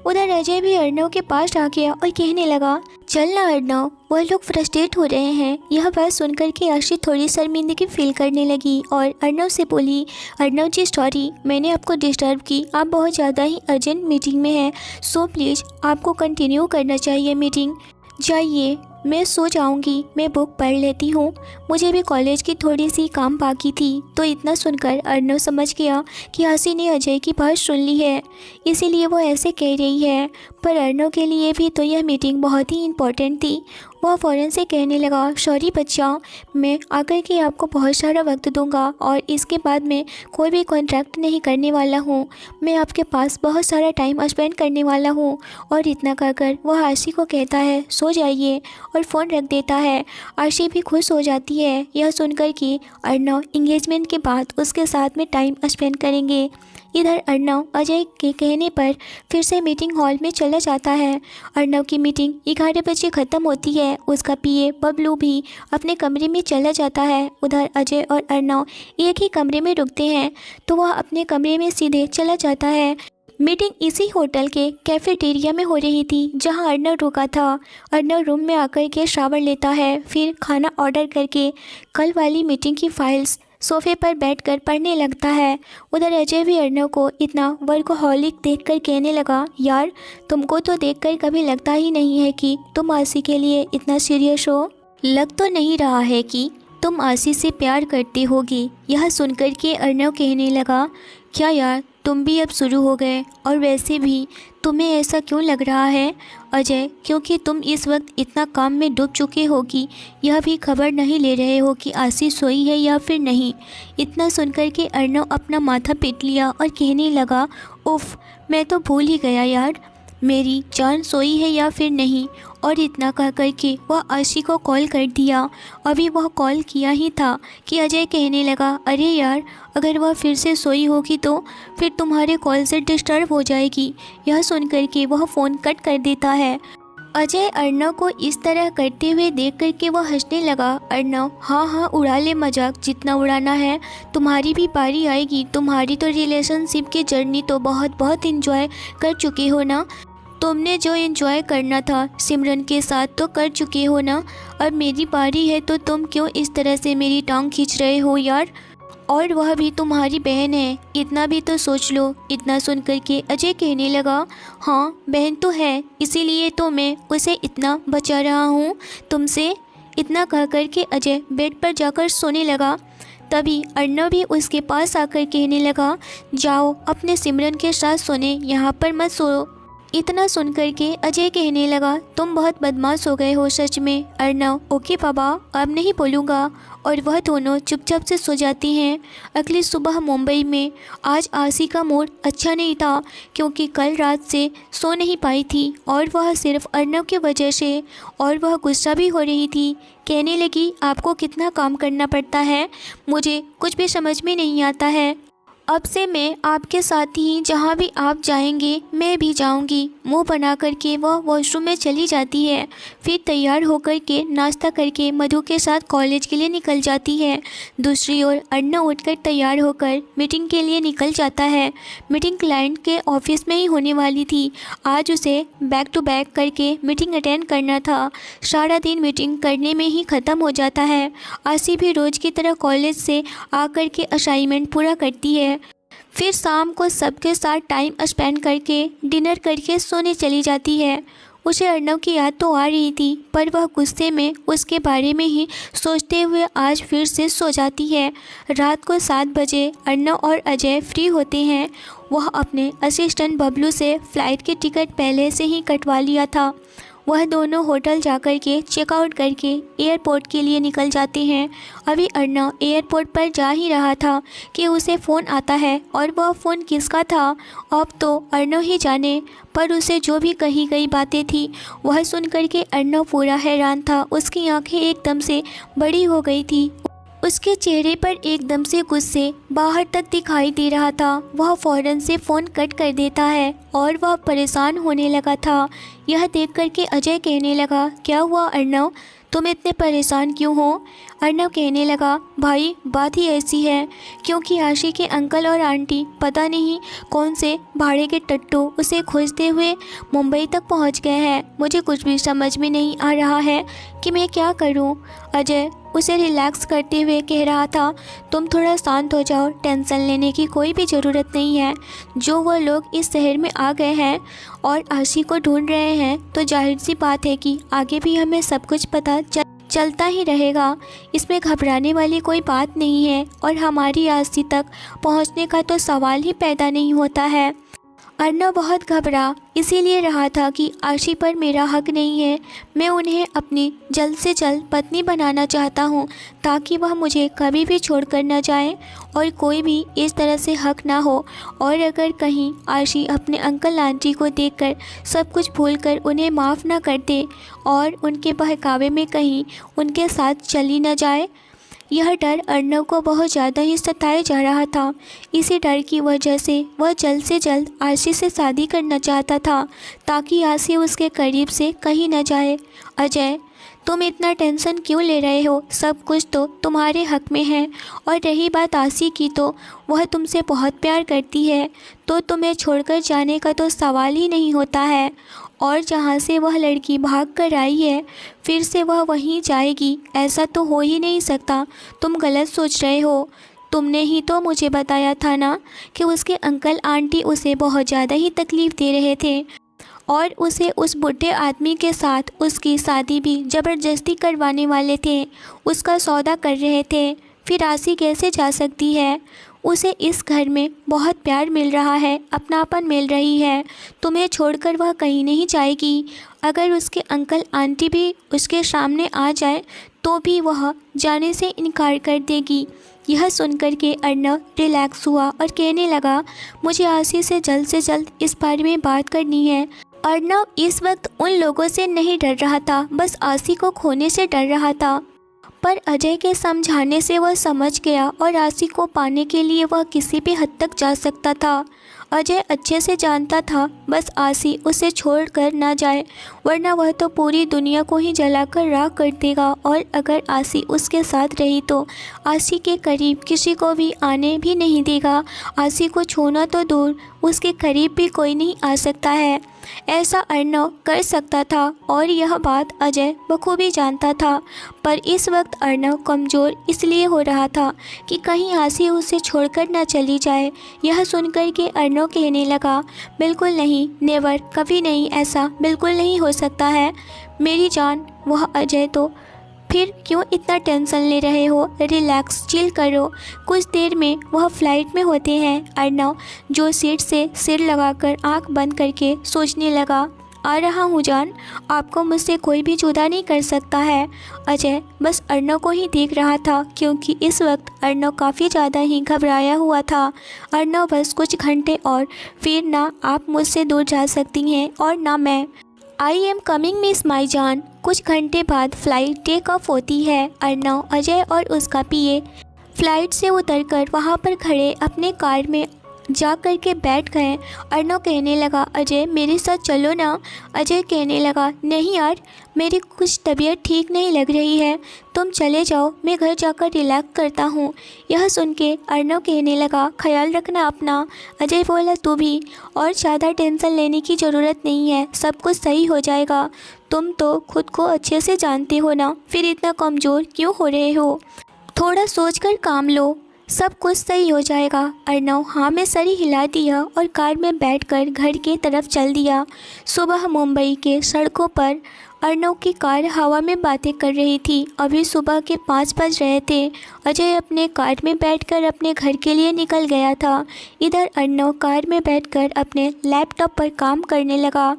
उधर अजय भी अर्नव के पास आ गया और कहने लगा, चल ना अर्नव, वह लोग फ्रस्ट्रेट हो रहे हैं। यह बात सुनकर के आशी थोड़ी शर्मिंदगी फील करने लगी और अर्नव से बोली, अर्नव जी सॉरी, मैंने आपको डिस्टर्ब की, आप बहुत ज़्यादा ही अर्जेंट मीटिंग में हैं, सो प्लीज़ आपको कंटिन्यू करना चाहिए मीटिंग। जाइए, मैं सो जाऊंगी, मैं बुक पढ़ लेती हूँ, मुझे भी कॉलेज की थोड़ी सी काम बाकी थी। तो इतना सुनकर अर्नव समझ गया कि आशी ने अजय की बात सुन ली है, इसीलिए वो ऐसे कह रही है। पर अर्नव के लिए भी तो यह मीटिंग बहुत ही इम्पोर्टेंट थी। वह फ़ौरन से कहने लगा, सॉरी बच्चा, मैं आकर के आपको बहुत सारा वक्त दूंगा और इसके बाद मैं कोई भी कॉन्ट्रैक्ट नहीं करने वाला हूँ, मैं आपके पास बहुत सारा टाइम स्पेंड करने वाला हूँ। और इतना कहकर वह आशी को कहता है, सो जाइए, और फ़ोन रख देता है। आशी भी खुश हो जाती है यह सुनकर कि अर्नव इंगेजमेंट के बाद उसके साथ में टाइम स्पेंड करेंगे। इधर अर्नव अजय के कहने पर फिर से मीटिंग हॉल में चला जाता है। अर्नव की मीटिंग 11 बजे ख़त्म होती है। उसका पीए बबलू भी अपने कमरे में चला जाता है। उधर अजय और अर्नव एक ही कमरे में रुकते हैं तो वह अपने कमरे में सीधे चला जाता है। मीटिंग इसी होटल के कैफेटेरिया में हो रही थी जहां अर्नव रुका था। अर्नव रूम में आकर के शावर लेता है, फिर खाना ऑर्डर करके कल वाली मीटिंग की फाइल्स सोफे पर बैठकर पढ़ने लगता है। उधर अजय भी अर्नव को इतना वर्कहोलिक देखकर कहने लगा, यार तुमको तो देखकर कभी लगता ही नहीं है कि तुम आशी के लिए इतना सीरियस हो। लग तो नहीं रहा है कि तुम आशी से प्यार करती होगी। यह सुनकर के अर्नव कहने लगा, क्या यार तुम भी अब शुरू हो गए, और वैसे भी तुम्हें ऐसा क्यों लग रहा है अजय, क्योंकि तुम इस वक्त इतना काम में डूब चुके हो कि यह भी खबर नहीं ले रहे हो कि आशी सोई है या फिर नहीं। इतना सुनकर के अर्नव अपना माथा पीट लिया और कहने लगा, उफ मैं तो भूल ही गया यार मेरी जान सोई है या फिर नहीं। और इतना कह कर के वह आशी को कॉल कर दिया। अभी वह कॉल किया ही था कि अजय कहने लगा, अरे यार अगर वह फिर से सोई होगी तो फिर तुम्हारे कॉल से डिस्टर्ब हो जाएगी। यह सुनकर के वह फ़ोन कट कर देता है। अजय अर्नव को इस तरह करते हुए देख कर के वह हंसने लगा। अर्नव, हाँ हाँ उड़ा ले मजाक, जितना उड़ाना है, तुम्हारी भी बारी आएगी। तुम्हारी तो रिलेशनशिप की जर्नी तो बहुत एंजॉय कर चुके हो ना। तुमने जो एंजॉय करना था सिमरन के साथ तो कर चुके हो ना। अब मेरी बारी है तो तुम क्यों इस तरह से मेरी टांग खींच रहे हो यार, और वह भी तुम्हारी बहन है, इतना भी तो सोच लो। इतना सुन कर के अजय कहने लगा, हाँ बहन तो है, इसीलिए तो मैं उसे इतना बचा रहा हूँ तुमसे। इतना कह कर के अजय बेड पर जाकर सोने लगा। तभी अर्नव भी उसके पास आकर कहने लगा, जाओ अपने सिमरन के साथ सोने, यहाँ पर मत सो। इतना सुनकर के अजय कहने लगा, तुम बहुत बदमाश हो गए हो सच में। अर्नव, ओके बाबा अब नहीं बोलूँगा। और वह दोनों चुपचाप से सो जाती हैं। अगली सुबह मुंबई में आज आशी का मूड अच्छा नहीं था, क्योंकि कल रात से सो नहीं पाई थी और वह सिर्फ अर्नव की वजह से, और वह गुस्सा भी हो रही थी। कहने लगी, आपको कितना काम करना पड़ता है, मुझे कुछ भी समझ में नहीं आता है। अब से मैं आपके साथ ही जहाँ भी आप जाएंगे मैं भी जाऊँगी। मुंह बना करके वह वॉशरूम में चली जाती है। फिर तैयार होकर के नाश्ता करके मधु के साथ कॉलेज के लिए निकल जाती है। दूसरी ओर अर्नव उठकर तैयार होकर मीटिंग के लिए निकल जाता है। मीटिंग क्लाइंट के ऑफिस में ही होने वाली थी। आज उसे बैक टू बैक करके मीटिंग अटेंड करना था। सारा दिन मीटिंग करने में ही ख़त्म हो जाता है। आशी भी रोज़ की तरह कॉलेज से आकर के असाइनमेंट पूरा करती है। फिर शाम को सबके साथ टाइम स्पेंड करके डिनर करके सोने चली जाती है। उसे अर्नव की याद तो आ रही थी, पर वह गुस्से में उसके बारे में ही सोचते हुए आज फिर से सो जाती है। रात को 7 बजे अर्नव और अजय फ्री होते हैं। वह अपने असिस्टेंट बबलू से फ़्लाइट की टिकट पहले से ही कटवा लिया था। वह दोनों होटल जाकर के चेकआउट करके एयरपोर्ट के लिए निकल जाते हैं। अभी अर्नव एयरपोर्ट पर जा ही रहा था कि उसे फ़ोन आता है, और वह फ़ोन किसका था अब तो अर्नव ही जाने। पर उसे जो भी कही गई बातें थी वह सुनकर के अर्नव पूरा हैरान था। उसकी आंखें एकदम से बड़ी हो गई थी। उसके चेहरे पर एकदम से गुस्से बाहर तक दिखाई दे रहा था। वह फ़ौरन से फ़ोन कट कर देता है और वह परेशान होने लगा था। यह देख कर के अजय कहने लगा, क्या हुआ अर्नव, तुम इतने परेशान क्यों हो। अर्नव कहने लगा, भाई बात ही ऐसी है क्योंकि आशी के अंकल और आंटी पता नहीं कौन से भाड़े के टट्टू उसे खोजते हुए मुंबई तक पहुंच गए हैं। मुझे कुछ भी समझ में नहीं आ रहा है कि मैं क्या करूं। अजय उसे रिलैक्स करते हुए कह रहा था, तुम थोड़ा शांत हो जाओ, टेंशन लेने की कोई भी ज़रूरत नहीं है। जो वो लोग इस शहर में आ गए हैं और आशी को ढूंढ रहे हैं तो जाहिर सी बात है कि आगे भी हमें सब कुछ पता चलता ही रहेगा। इसमें घबराने वाली कोई बात नहीं है और हमारी आशी तक पहुंचने का तो सवाल ही पैदा नहीं होता है। अर्नव बहुत घबरा इसीलिए रहा था कि आशी पर मेरा हक नहीं है। मैं उन्हें अपनी जल्द से जल्द पत्नी बनाना चाहता हूँ ताकि वह मुझे कभी भी छोड़कर न जाए और कोई भी इस तरह से हक ना हो। और अगर कहीं आशी अपने अंकल आंटी को देखकर सब कुछ भूलकर उन्हें माफ़ ना कर दे और उनके बहकावे में कहीं उनके साथ चली न जाए, यह डर अर्नव को बहुत ज़्यादा ही सताए जा रहा था। इसी डर की वजह से वह जल्द से जल्द आशी से शादी करना चाहता था ताकि आशी उसके करीब से कहीं न जाए। अजय, तुम इतना टेंशन क्यों ले रहे हो? सब कुछ तो तुम्हारे हक में है। और रही बात आसी की, तो वह तुमसे बहुत प्यार करती है, तो तुम्हें छोड़कर जाने का तो सवाल ही नहीं होता है। और जहाँ से वह लड़की भाग कर आई है, फिर से वह वहीं जाएगी, ऐसा तो हो ही नहीं सकता। तुम गलत सोच रहे हो। तुमने ही तो मुझे बताया था ना कि उसके अंकल आंटी उसे बहुत ज़्यादा ही तकलीफ़ दे रहे थे, और उसे उस बुढ़े आदमी के साथ उसकी शादी भी ज़बरदस्ती करवाने वाले थे, उसका सौदा कर रहे थे। फिर आसी कैसे जा सकती है? उसे इस घर में बहुत प्यार मिल रहा है, अपनापन मिल रही है। तुम्हें छोड़कर वह कहीं नहीं जाएगी। अगर उसके अंकल आंटी भी उसके सामने आ जाए तो भी वह जाने से इनकार कर देगी। यह सुनकर के अर्नव रिलैक्स हुआ और कहने लगा, मुझे आसी से जल्द इस बारे में बात करनी है। अर्नव इस वक्त उन लोगों से नहीं डर रहा था, बस आसी को खोने से डर रहा था। पर अजय के समझाने से वह समझ गया, और आसी को पाने के लिए वह किसी भी हद तक जा सकता था। अजय अच्छे से जानता था बस आसी उसे छोड़कर ना जाए, वरना वह तो पूरी दुनिया को ही जलाकर राख कर देगा। और अगर आसी उसके साथ रही तो आसी के करीब किसी को भी आने भी नहीं देगा। आसी को छूना तो दूर, उसके करीब भी कोई नहीं आ सकता है। ऐसा अर्नव कर सकता था, और यह बात अजय बखूबी जानता था। पर इस वक्त अर्नव कमज़ोर इसलिए हो रहा था कि कहीं आसी उसे छोड़कर न चली जाए। यह सुनकर के अर्नव कहने लगा, बिल्कुल नहीं, नेवर, कभी नहीं, ऐसा बिल्कुल नहीं हो सकता है मेरी जान। वह अजय तो फिर क्यों इतना टेंशन ले रहे हो? रिलैक्स, चिल करो, कुछ देर में वह फ्लाइट में होते हैं। अर्नव जो सीट से सिर लगाकर आंख बंद करके सोचने लगा, आ रहा हूँ जान, आपको मुझसे कोई भी जुदा नहीं कर सकता है। अजय बस अर्नव को ही देख रहा था, क्योंकि इस वक्त अर्नव काफ़ी ज़्यादा ही घबराया हुआ था। अर्नव बस कुछ घंटे और फिर ना आप मुझसे दूर जा सकती हैं और ना मैं। I am coming miss my जान। कुछ घंटे बाद फ़्लाइट टेक ऑफ होती है। अर्नव, अजय और उसका पीए फ्लाइट से उतरकर वहाँ पर खड़े अपने कार में जा कर के बैठ गए। अर्नव कहने लगा, अजय मेरे साथ चलो ना। अजय कहने लगा, नहीं यार, मेरी कुछ तबीयत ठीक नहीं लग रही है, तुम चले जाओ, मैं घर जाकर रिलैक्स करता हूँ। यह सुन के अर्नव कहने लगा, ख्याल रखना अपना। अजय बोला, तू भी, और ज़्यादा टेंशन लेने की ज़रूरत नहीं है, सब कुछ सही हो जाएगा। तुम तो खुद को अच्छे से जानते हो ना, फिर इतना कमज़ोर क्यों हो रहे हो? थोड़ा सोच कर काम लो, सब कुछ सही हो जाएगा। अर्नव हाँ में सर हिला दिया और कार में बैठकर घर की तरफ चल दिया। सुबह मुंबई के सड़कों पर अर्नव की कार हवा में बातें कर रही थी। अभी सुबह के 5 बज रहे थे। अजय अपने कार में बैठकर अपने घर के लिए निकल गया था। इधर अर्नव कार में बैठकर अपने लैपटॉप पर काम करने लगा।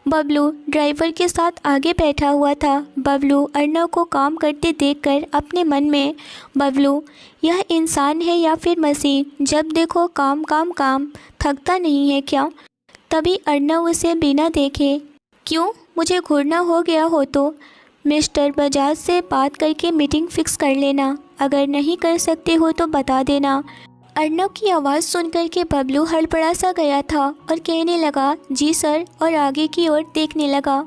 बबलू ड्राइवर के साथ आगे बैठा हुआ था। बबलू अर्नव को काम करते देखकर अपने मन में, बबलू यह इंसान है या फिर मशीन, जब देखो काम काम काम, थकता नहीं है क्या? तभी अर्नव उसे बिना देखे, क्यों, मुझे घूरना हो गया हो तो मिस्टर बजाज से बात करके मीटिंग फिक्स कर लेना, अगर नहीं कर सकते हो तो बता देना। अर्नव की आवाज़ सुनकर के बबलू हड़बड़ा सा गया था और कहने लगा, जी सर, और आगे की ओर देखने लगा।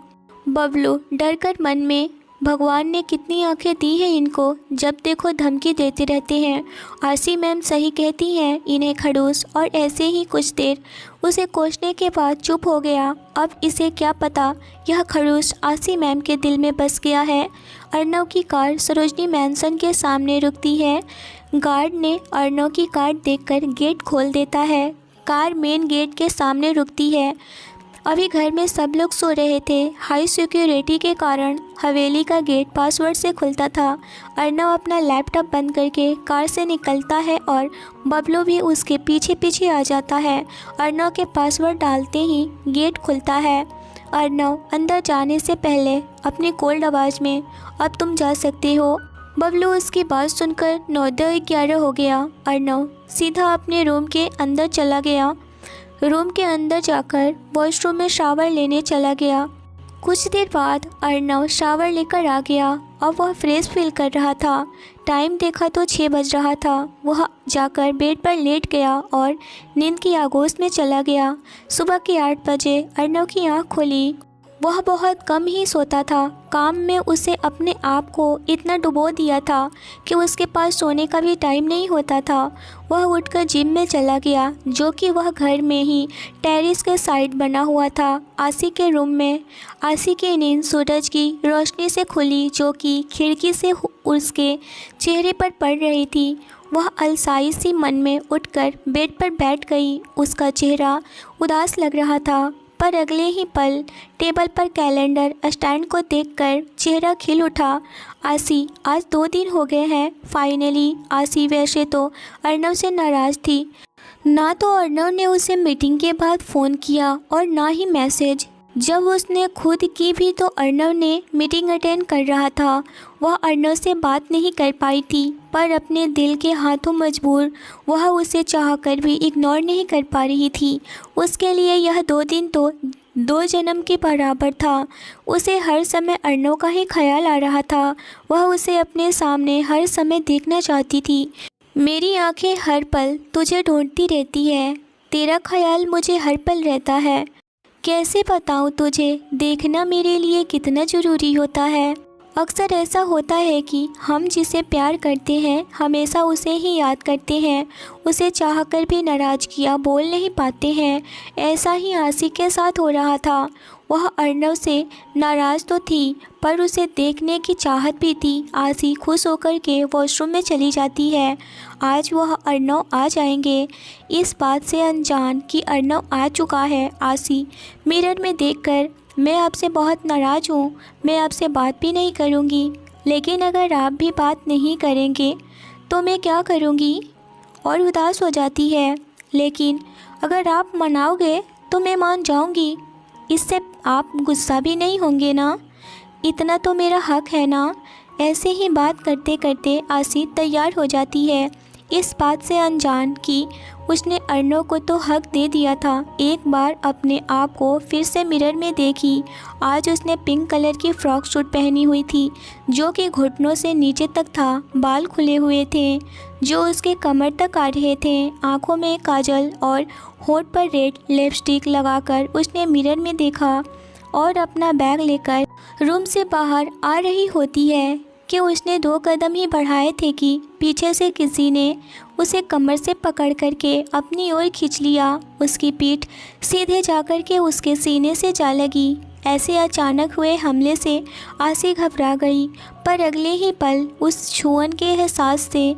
बबलू डर कर मन में, भगवान ने कितनी आंखें दी हैं इनको, जब देखो धमकी देते रहते हैं। आरसी मैम सही कहती हैं, इन्हें खड़ूस। और ऐसे ही कुछ देर उसे कोसने के बाद चुप हो गया। अब इसे क्या पता यह खड़ूस आरसी मैम के दिल में बस गया है। अर्नव की कार सरोजनी मैंसन के सामने रुकती है। गार्ड ने अर्नव की कार देखकर गेट खोल देता है। कार मेन गेट के सामने रुकती है। अभी घर में सब लोग सो रहे थे। हाई सिक्योरिटी के कारण हवेली का गेट पासवर्ड से खुलता था। अर्नव अपना लैपटॉप बंद करके कार से निकलता है और बबलू भी उसके पीछे पीछे आ जाता है। अर्नव के पासवर्ड डालते ही गेट खुलता है। अर्नव अंदर जाने से पहले अपनी कोल्ड आवाज़ में, अब तुम जा सकते हो। बबलू उसकी बात सुनकर 9:11 हो गया। अर्नव सीधा अपने रूम के अंदर चला गया। रूम के अंदर जाकर वॉशरूम में शावर लेने चला गया। कुछ देर बाद अर्नव शावर लेकर आ गया। अब वह फ्रेश फील कर रहा था। टाइम देखा तो 6 बज रहा था। वह जाकर बेड पर लेट गया और नींद की आगोश में चला गया। सुबह के 8 बजे अर्नव की आँख खुली। वह बहुत कम ही सोता था। काम में उसे अपने आप को इतना डुबो दिया था कि उसके पास सोने का भी टाइम नहीं होता था। वह उठकर जिम में चला गया, जो कि वह घर में ही टेरेस के साइड बना हुआ था। आशी के रूम में आशी की नींद सूरज की रोशनी से खुली, जो कि खिड़की से उसके चेहरे पर पड़ रही थी। वह अलसाई सी मन में उठकर बेड पर बैठ गई। उसका चेहरा उदास लग रहा था, पर अगले ही पल टेबल पर कैलेंडर स्टैंड को देखकर चेहरा खिल उठा। आशी, आज 2 दिन हो गए हैं। फाइनली आशी वैसे तो अर्नव से नाराज़ थी। ना तो अर्नव ने उसे मीटिंग के बाद फ़ोन किया और ना ही मैसेज। जब उसने खुद की भी तो अर्नव ने मीटिंग अटेंड कर रहा था। वह अर्नव से बात नहीं कर पाई थी, पर अपने दिल के हाथों मजबूर वह उसे चाहकर भी इग्नोर नहीं कर पा रही थी। उसके लिए यह 2 दिन तो 2 जन्म के बराबर था। उसे हर समय अर्नव का ही ख्याल आ रहा था। वह उसे अपने सामने हर समय देखना चाहती थी। मेरी आंखें हर पल तुझे ढूंढती रहती है, तेरा ख्याल मुझे हर पल रहता है। कैसे बताऊँ तुझे, देखना मेरे लिए कितना ज़रूरी होता है। अक्सर ऐसा होता है कि हम जिसे प्यार करते हैं हमेशा उसे ही याद करते हैं, उसे चाहकर भी नाराज़गियाँ बोल नहीं पाते हैं। ऐसा ही आशी के साथ हो रहा था। वह अर्नव से नाराज़ तो थी, पर उसे देखने की चाहत भी थी। आशी खुश होकर के वॉशरूम में चली जाती है। आज वह अर्नव आ जाएंगे, इस बात से अनजान कि अर्नव आ चुका है। आशी मिरर में देखकर, मैं आपसे बहुत नाराज़ हूँ, मैं आपसे बात भी नहीं करूँगी, लेकिन अगर आप भी बात नहीं करेंगे तो मैं क्या करूँगी, और उदास हो जाती है। लेकिन अगर आप मनाओगे तो मैं मान जाऊँगी, इससे आप गुस्सा भी नहीं होंगे ना, इतना तो मेरा हक है ना। ऐसे ही बात करते करते आशी तैयार हो जाती है, इस बात से अनजान कि उसने अर्नव को तो हक दे दिया था। एक बार अपने आप को फिर से मिरर में देखी। आज उसने पिंक कलर की फ्रॉक सूट पहनी हुई थी, जो कि घुटनों से नीचे तक था। बाल खुले हुए थे, जो उसके कमर तक आ रहे थे। आँखों में काजल और होठ पर रेड लिपस्टिक लगाकर उसने मिरर में देखा और अपना बैग लेकर रूम से बाहर आ रही होती है कि उसने 2 कदम ही बढ़ाए थे कि पीछे से किसी ने उसे कमर से पकड़ करके अपनी ओर खींच लिया। उसकी पीठ सीधे जाकर के उसके सीने से जा लगी। ऐसे अचानक हुए हमले से आशी घबरा गई, पर अगले ही पल उस छुअन के एहसास से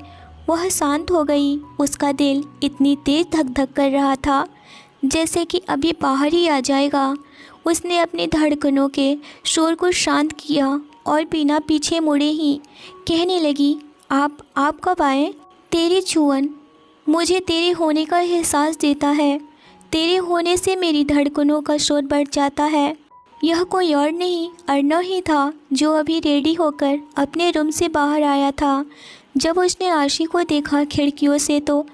वह शांत हो गई। उसका दिल इतनी तेज धक धक कर रहा था जैसे कि अभी बाहर ही आ जाएगा। उसने अपनी धड़कनों के शोर को शांत किया और बिना पीछे मुड़े ही कहने लगी, आप कब आए? तेरी छुअन मुझे तेरे होने का एहसास देता है। तेरे होने से मेरी धड़कनों का शोर बढ़ जाता है। यह कोई और नहीं, अर्नव ही था, जो अभी रेडी होकर अपने रूम से बाहर आया था। जब उसने आशी को देखा खिड़कियों से तो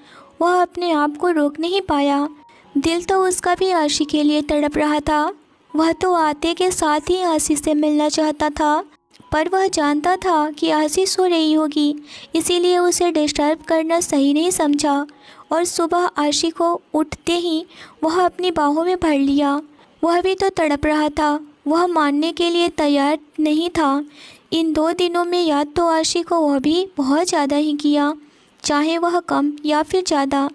वह अपने आप को रोक नहीं पाया। दिल तो उसका भी आशी के लिए तड़प रहा था। वह तो आते के साथ ही आशी से मिलना चाहता था, पर वह जानता था कि आशी सो रही होगी, इसीलिए उसे डिस्टर्ब करना सही नहीं समझा। और सुबह आशी को उठते ही वह अपनी बाहों में भर लिया। वह भी तो तड़प रहा था, वह मानने के लिए तैयार नहीं था। इन 2 दिनों में याद तो आशी को वह भी बहुत ज़्यादा ही किया, चाहे वह कम या फिर ज़्यादा,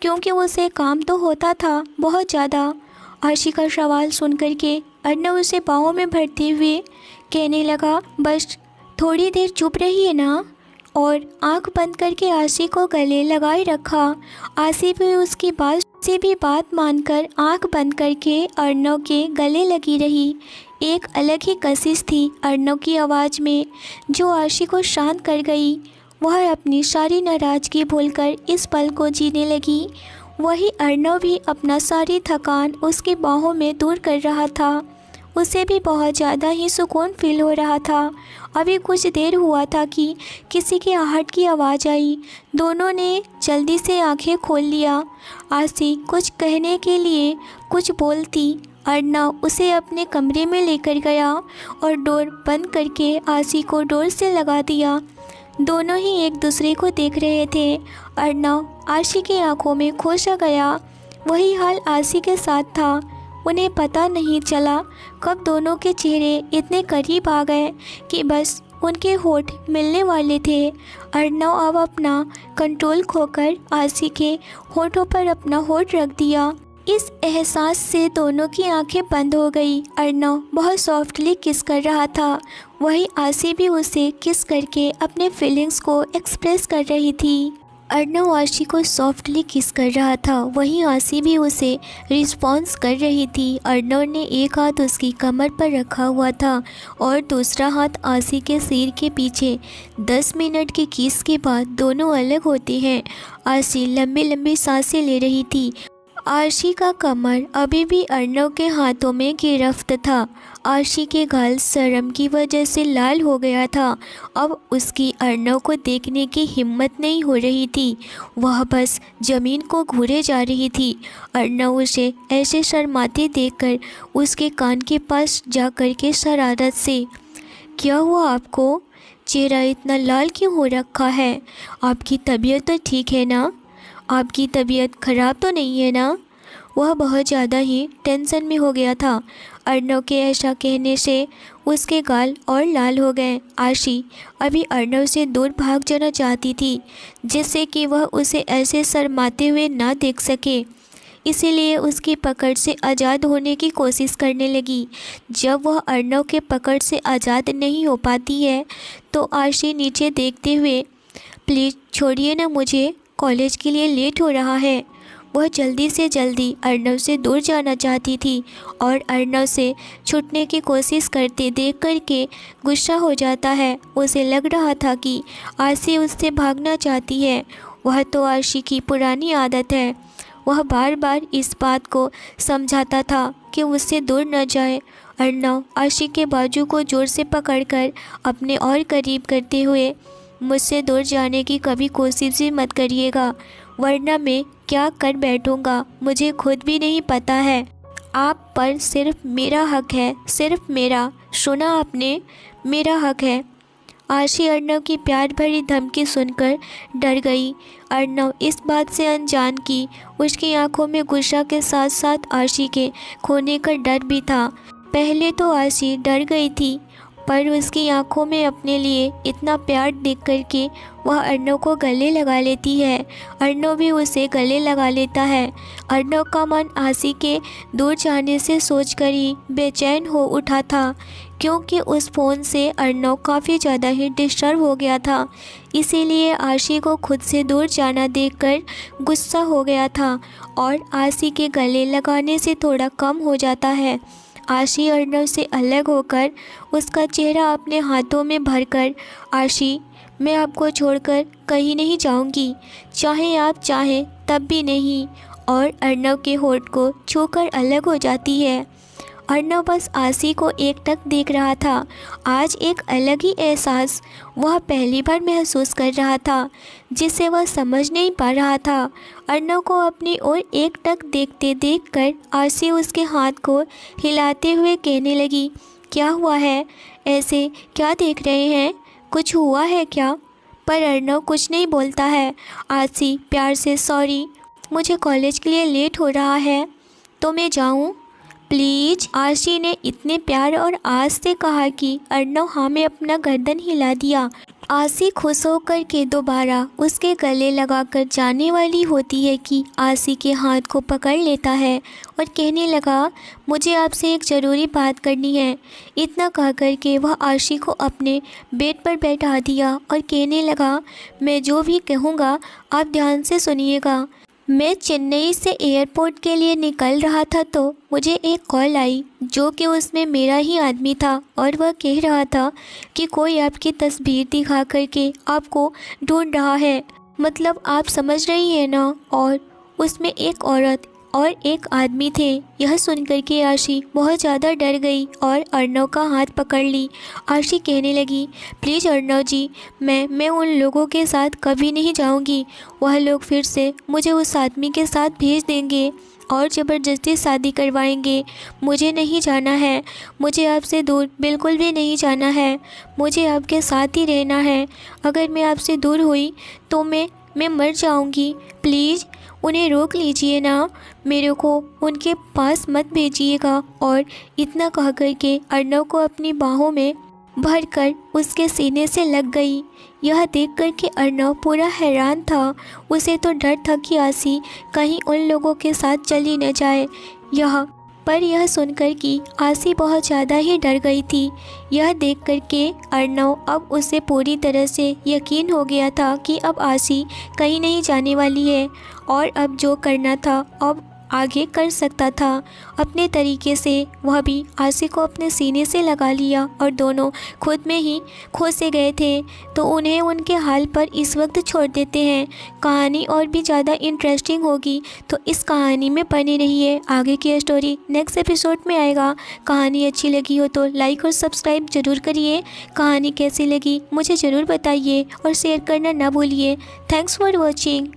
क्योंकि उसे काम तो होता था बहुत ज़्यादा। आशी का सवाल सुनकर के अर्नव उसे बाहों में भरते हुए कहने लगा, बस थोड़ी देर चुप रहिए ना, और आंख बंद करके आशी को गले लगाए रखा। आशी भी उसकी बात से भी बात मानकर आंख बंद करके अर्नव के गले लगी रही। एक अलग ही कशिश थी अर्नव की आवाज़ में, जो आशी को शांत कर गई। वह अपनी सारी नाराज़गी भूलकर इस पल को जीने लगी। वही अर्नव भी अपना सारी थकान उसकी बाहों में दूर कर रहा था। उसे भी बहुत ज़्यादा ही सुकून फील हो रहा था। अभी कुछ देर हुआ था कि किसी की आहट की आवाज़ आई। दोनों ने जल्दी से आंखें खोल लिया। आशी कुछ कहने के लिए कुछ बोलती, अर्नव उसे अपने कमरे में लेकर गया और डोर बंद करके आशी को डोर से लगा दिया। दोनों ही एक दूसरे को देख रहे थे। अर्नव आशी की आंखों में खो सा गया। वही हाल आशी के साथ था। उन्हें पता नहीं चला कब दोनों के चेहरे इतने करीब आ गए कि बस उनके होठ मिलने वाले थे। अर्नव अब अपना कंट्रोल खोकर आरसी के होठों पर अपना होठ रख दिया। इस एहसास से दोनों की आंखें बंद हो गई। अर्नव बहुत सॉफ्टली किस कर रहा था, वहीं आरसी भी उसे किस करके अपने फीलिंग्स को एक्सप्रेस कर रही थी। अर्नव आरसी को सॉफ्टली किस कर रहा था, वहीं आरसी भी उसे रिस्पॉन्स कर रही थी। अर्नव ने एक हाथ उसकी कमर पर रखा हुआ था और दूसरा हाथ आरसी के सिर के पीछे। 10 मिनट की किस के बाद दोनों अलग होते हैं। आरसी लंबी लंबी सांसें ले रही थी। आरसी का कमर अभी भी अर्नव के हाथों में गिरफ्त था। आरसी के गाल शर्म की वजह से लाल हो गया था। अब उसकी अर्नव को देखने की हिम्मत नहीं हो रही थी। वह बस ज़मीन को घूरे जा रही थी। अर्नव उसे ऐसे शर्माते देखकर उसके कान के पास जा कर के शरारत से, क्या हुआ आपको? चेहरा इतना लाल क्यों हो रखा है? आपकी तबीयत तो ठीक है ना? आपकी तबीयत ख़राब तो नहीं है ना? वह बहुत ज़्यादा ही टेंशन में हो गया था। अर्नव के ऐसा कहने से उसके गाल और लाल हो गए। आरसी अभी अर्नव से दूर भाग जाना चाहती थी, जिससे कि वह उसे ऐसे शर्माते हुए ना देख सके। इसीलिए उसकी पकड़ से आज़ाद होने की कोशिश करने लगी। जब वह अर्नव के पकड़ से आज़ाद नहीं हो पाती है तो आरसी नीचे देखते हुए, प्लीज़ छोड़िए ना मुझे, कॉलेज के लिए लेट हो रहा है। वह जल्दी से जल्दी अर्नव से दूर जाना चाहती थी और अर्नव से छूटने की कोशिश करते देख कर के गुस्सा हो जाता है। उसे लग रहा था कि आरसी उससे भागना चाहती है। वह तो आरसी की पुरानी आदत है। वह बार बार इस बात को समझाता था कि उससे दूर न जाए। अर्नव आरसी के बाजू को ज़ोर से पकड़कर अपने और करीब करते हुए, मुझसे दूर जाने की कभी कोशिश भी मत करिएगा, वरना मैं क्या कर बैठूंगा मुझे खुद भी नहीं पता है। आप पर सिर्फ मेरा हक है, सिर्फ मेरा। सुना आपने? मेरा हक है। आरसी अर्नव की प्यार भरी धमकी सुनकर डर गई। अर्नव इस बात से अनजान कि उसकी आंखों में गुस्सा के साथ साथ आरसी के खोने का डर भी था। पहले तो आरसी डर गई थी, पर उसकी आंखों में अपने लिए इतना प्यार देख कर के वह अर्नव को गले लगा लेती है। अर्नव भी उसे गले लगा लेता है। अर्नव का मन आरसी के दूर जाने से सोचकर ही बेचैन हो उठा था, क्योंकि उस फ़ोन से अर्नव काफ़ी ज़्यादा ही डिस्टर्ब हो गया था। इसीलिए आरसी को खुद से दूर जाना देखकर गुस्सा हो गया था और आरसी के गले लगाने से थोड़ा कम हो जाता है। आरसी अर्नव से अलग होकर उसका चेहरा अपने हाथों में भरकर, आरसी मैं आपको छोड़कर कहीं नहीं जाऊंगी, चाहे आप चाहें तब भी नहीं, और अर्नव के होठ को छूकर अलग हो जाती है। अर्नव बस आरसी को एकटक देख रहा था। आज एक अलग ही एहसास वह पहली बार महसूस कर रहा था, जिसे वह समझ नहीं पा रहा था। अर्नव को अपनी ओर एकटक देखते देखकर आरसी उसके हाथ को हिलाते हुए कहने लगी, क्या हुआ है? ऐसे क्या देख रहे हैं? कुछ हुआ है क्या? पर अर्नव कुछ नहीं बोलता है। आरसी प्यार से, सॉरी, मुझे कॉलेज के लिए लेट हो रहा है, तो मैं जाऊँ प्लीज़? आरसी ने इतने प्यार और आस से कहा कि अर्नव हाँ में अपना गर्दन हिला दिया। आरसी खुश होकर के दोबारा उसके गले लगाकर जाने वाली होती है कि आरसी के हाथ को पकड़ लेता है और कहने लगा, मुझे आपसे एक ज़रूरी बात करनी है। इतना कह कर के वह आरसी को अपने बेड पर बैठा दिया और कहने लगा, मैं जो भी कहूँगा आप ध्यान से सुनिएगा। मैं चेन्नई से एयरपोर्ट के लिए निकल रहा था तो मुझे एक कॉल आई, जो कि उसमें मेरा ही आदमी था और वह कह रहा था कि कोई आपकी तस्वीर दिखा करके आपको ढूंढ रहा है। मतलब आप समझ रही हैं ना? और उसमें एक औरत और एक आदमी थे। यह सुनकर के आरसी बहुत ज़्यादा डर गई और अर्नव का हाथ पकड़ ली। आरसी कहने लगी, प्लीज़ अर्नव जी, मैं उन लोगों के साथ कभी नहीं जाऊंगी। वह लोग फिर से मुझे उस आदमी के साथ भेज देंगे और ज़बरदस्ती शादी करवाएंगे। मुझे नहीं जाना है, मुझे आपसे दूर बिल्कुल भी नहीं जाना है। मुझे आपके साथ ही रहना है। अगर मैं आपसे दूर हुई तो मैं मर जाऊंगी। प्लीज़ उन्हें रोक लीजिए ना, मेरे को उनके पास मत भेजिएगा। और इतना कह कर के अर्नव को अपनी बाहों में भरकर उसके सीने से लग गई। यह देख कर के अर्नव पूरा हैरान था। उसे तो डर था कि आसी कहीं उन लोगों के साथ चली न जाए। यह सुनकर कि आसी बहुत ज़्यादा ही डर गई थी। यह देख कर के अर्नव अब उसे पूरी तरह से यकीन हो गया था कि अब आसी कहीं नहीं जाने वाली है और अब जो करना था अब आगे कर सकता था। अपने तरीके से वह भी आसी को अपने सीने से लगा लिया और दोनों खुद में ही खो से गए थे। तो उन्हें उनके हाल पर इस वक्त छोड़ देते हैं। कहानी और भी ज़्यादा इंटरेस्टिंग होगी तो इस कहानी में बने रहिए। आगे की स्टोरी नेक्स्ट एपिसोड में आएगा। कहानी अच्छी लगी हो तो लाइक और सब्सक्राइब ज़रूर करिए। कहानी कैसी लगी मुझे ज़रूर बताइए और शेयर करना ना भूलिए। Thanks for watching.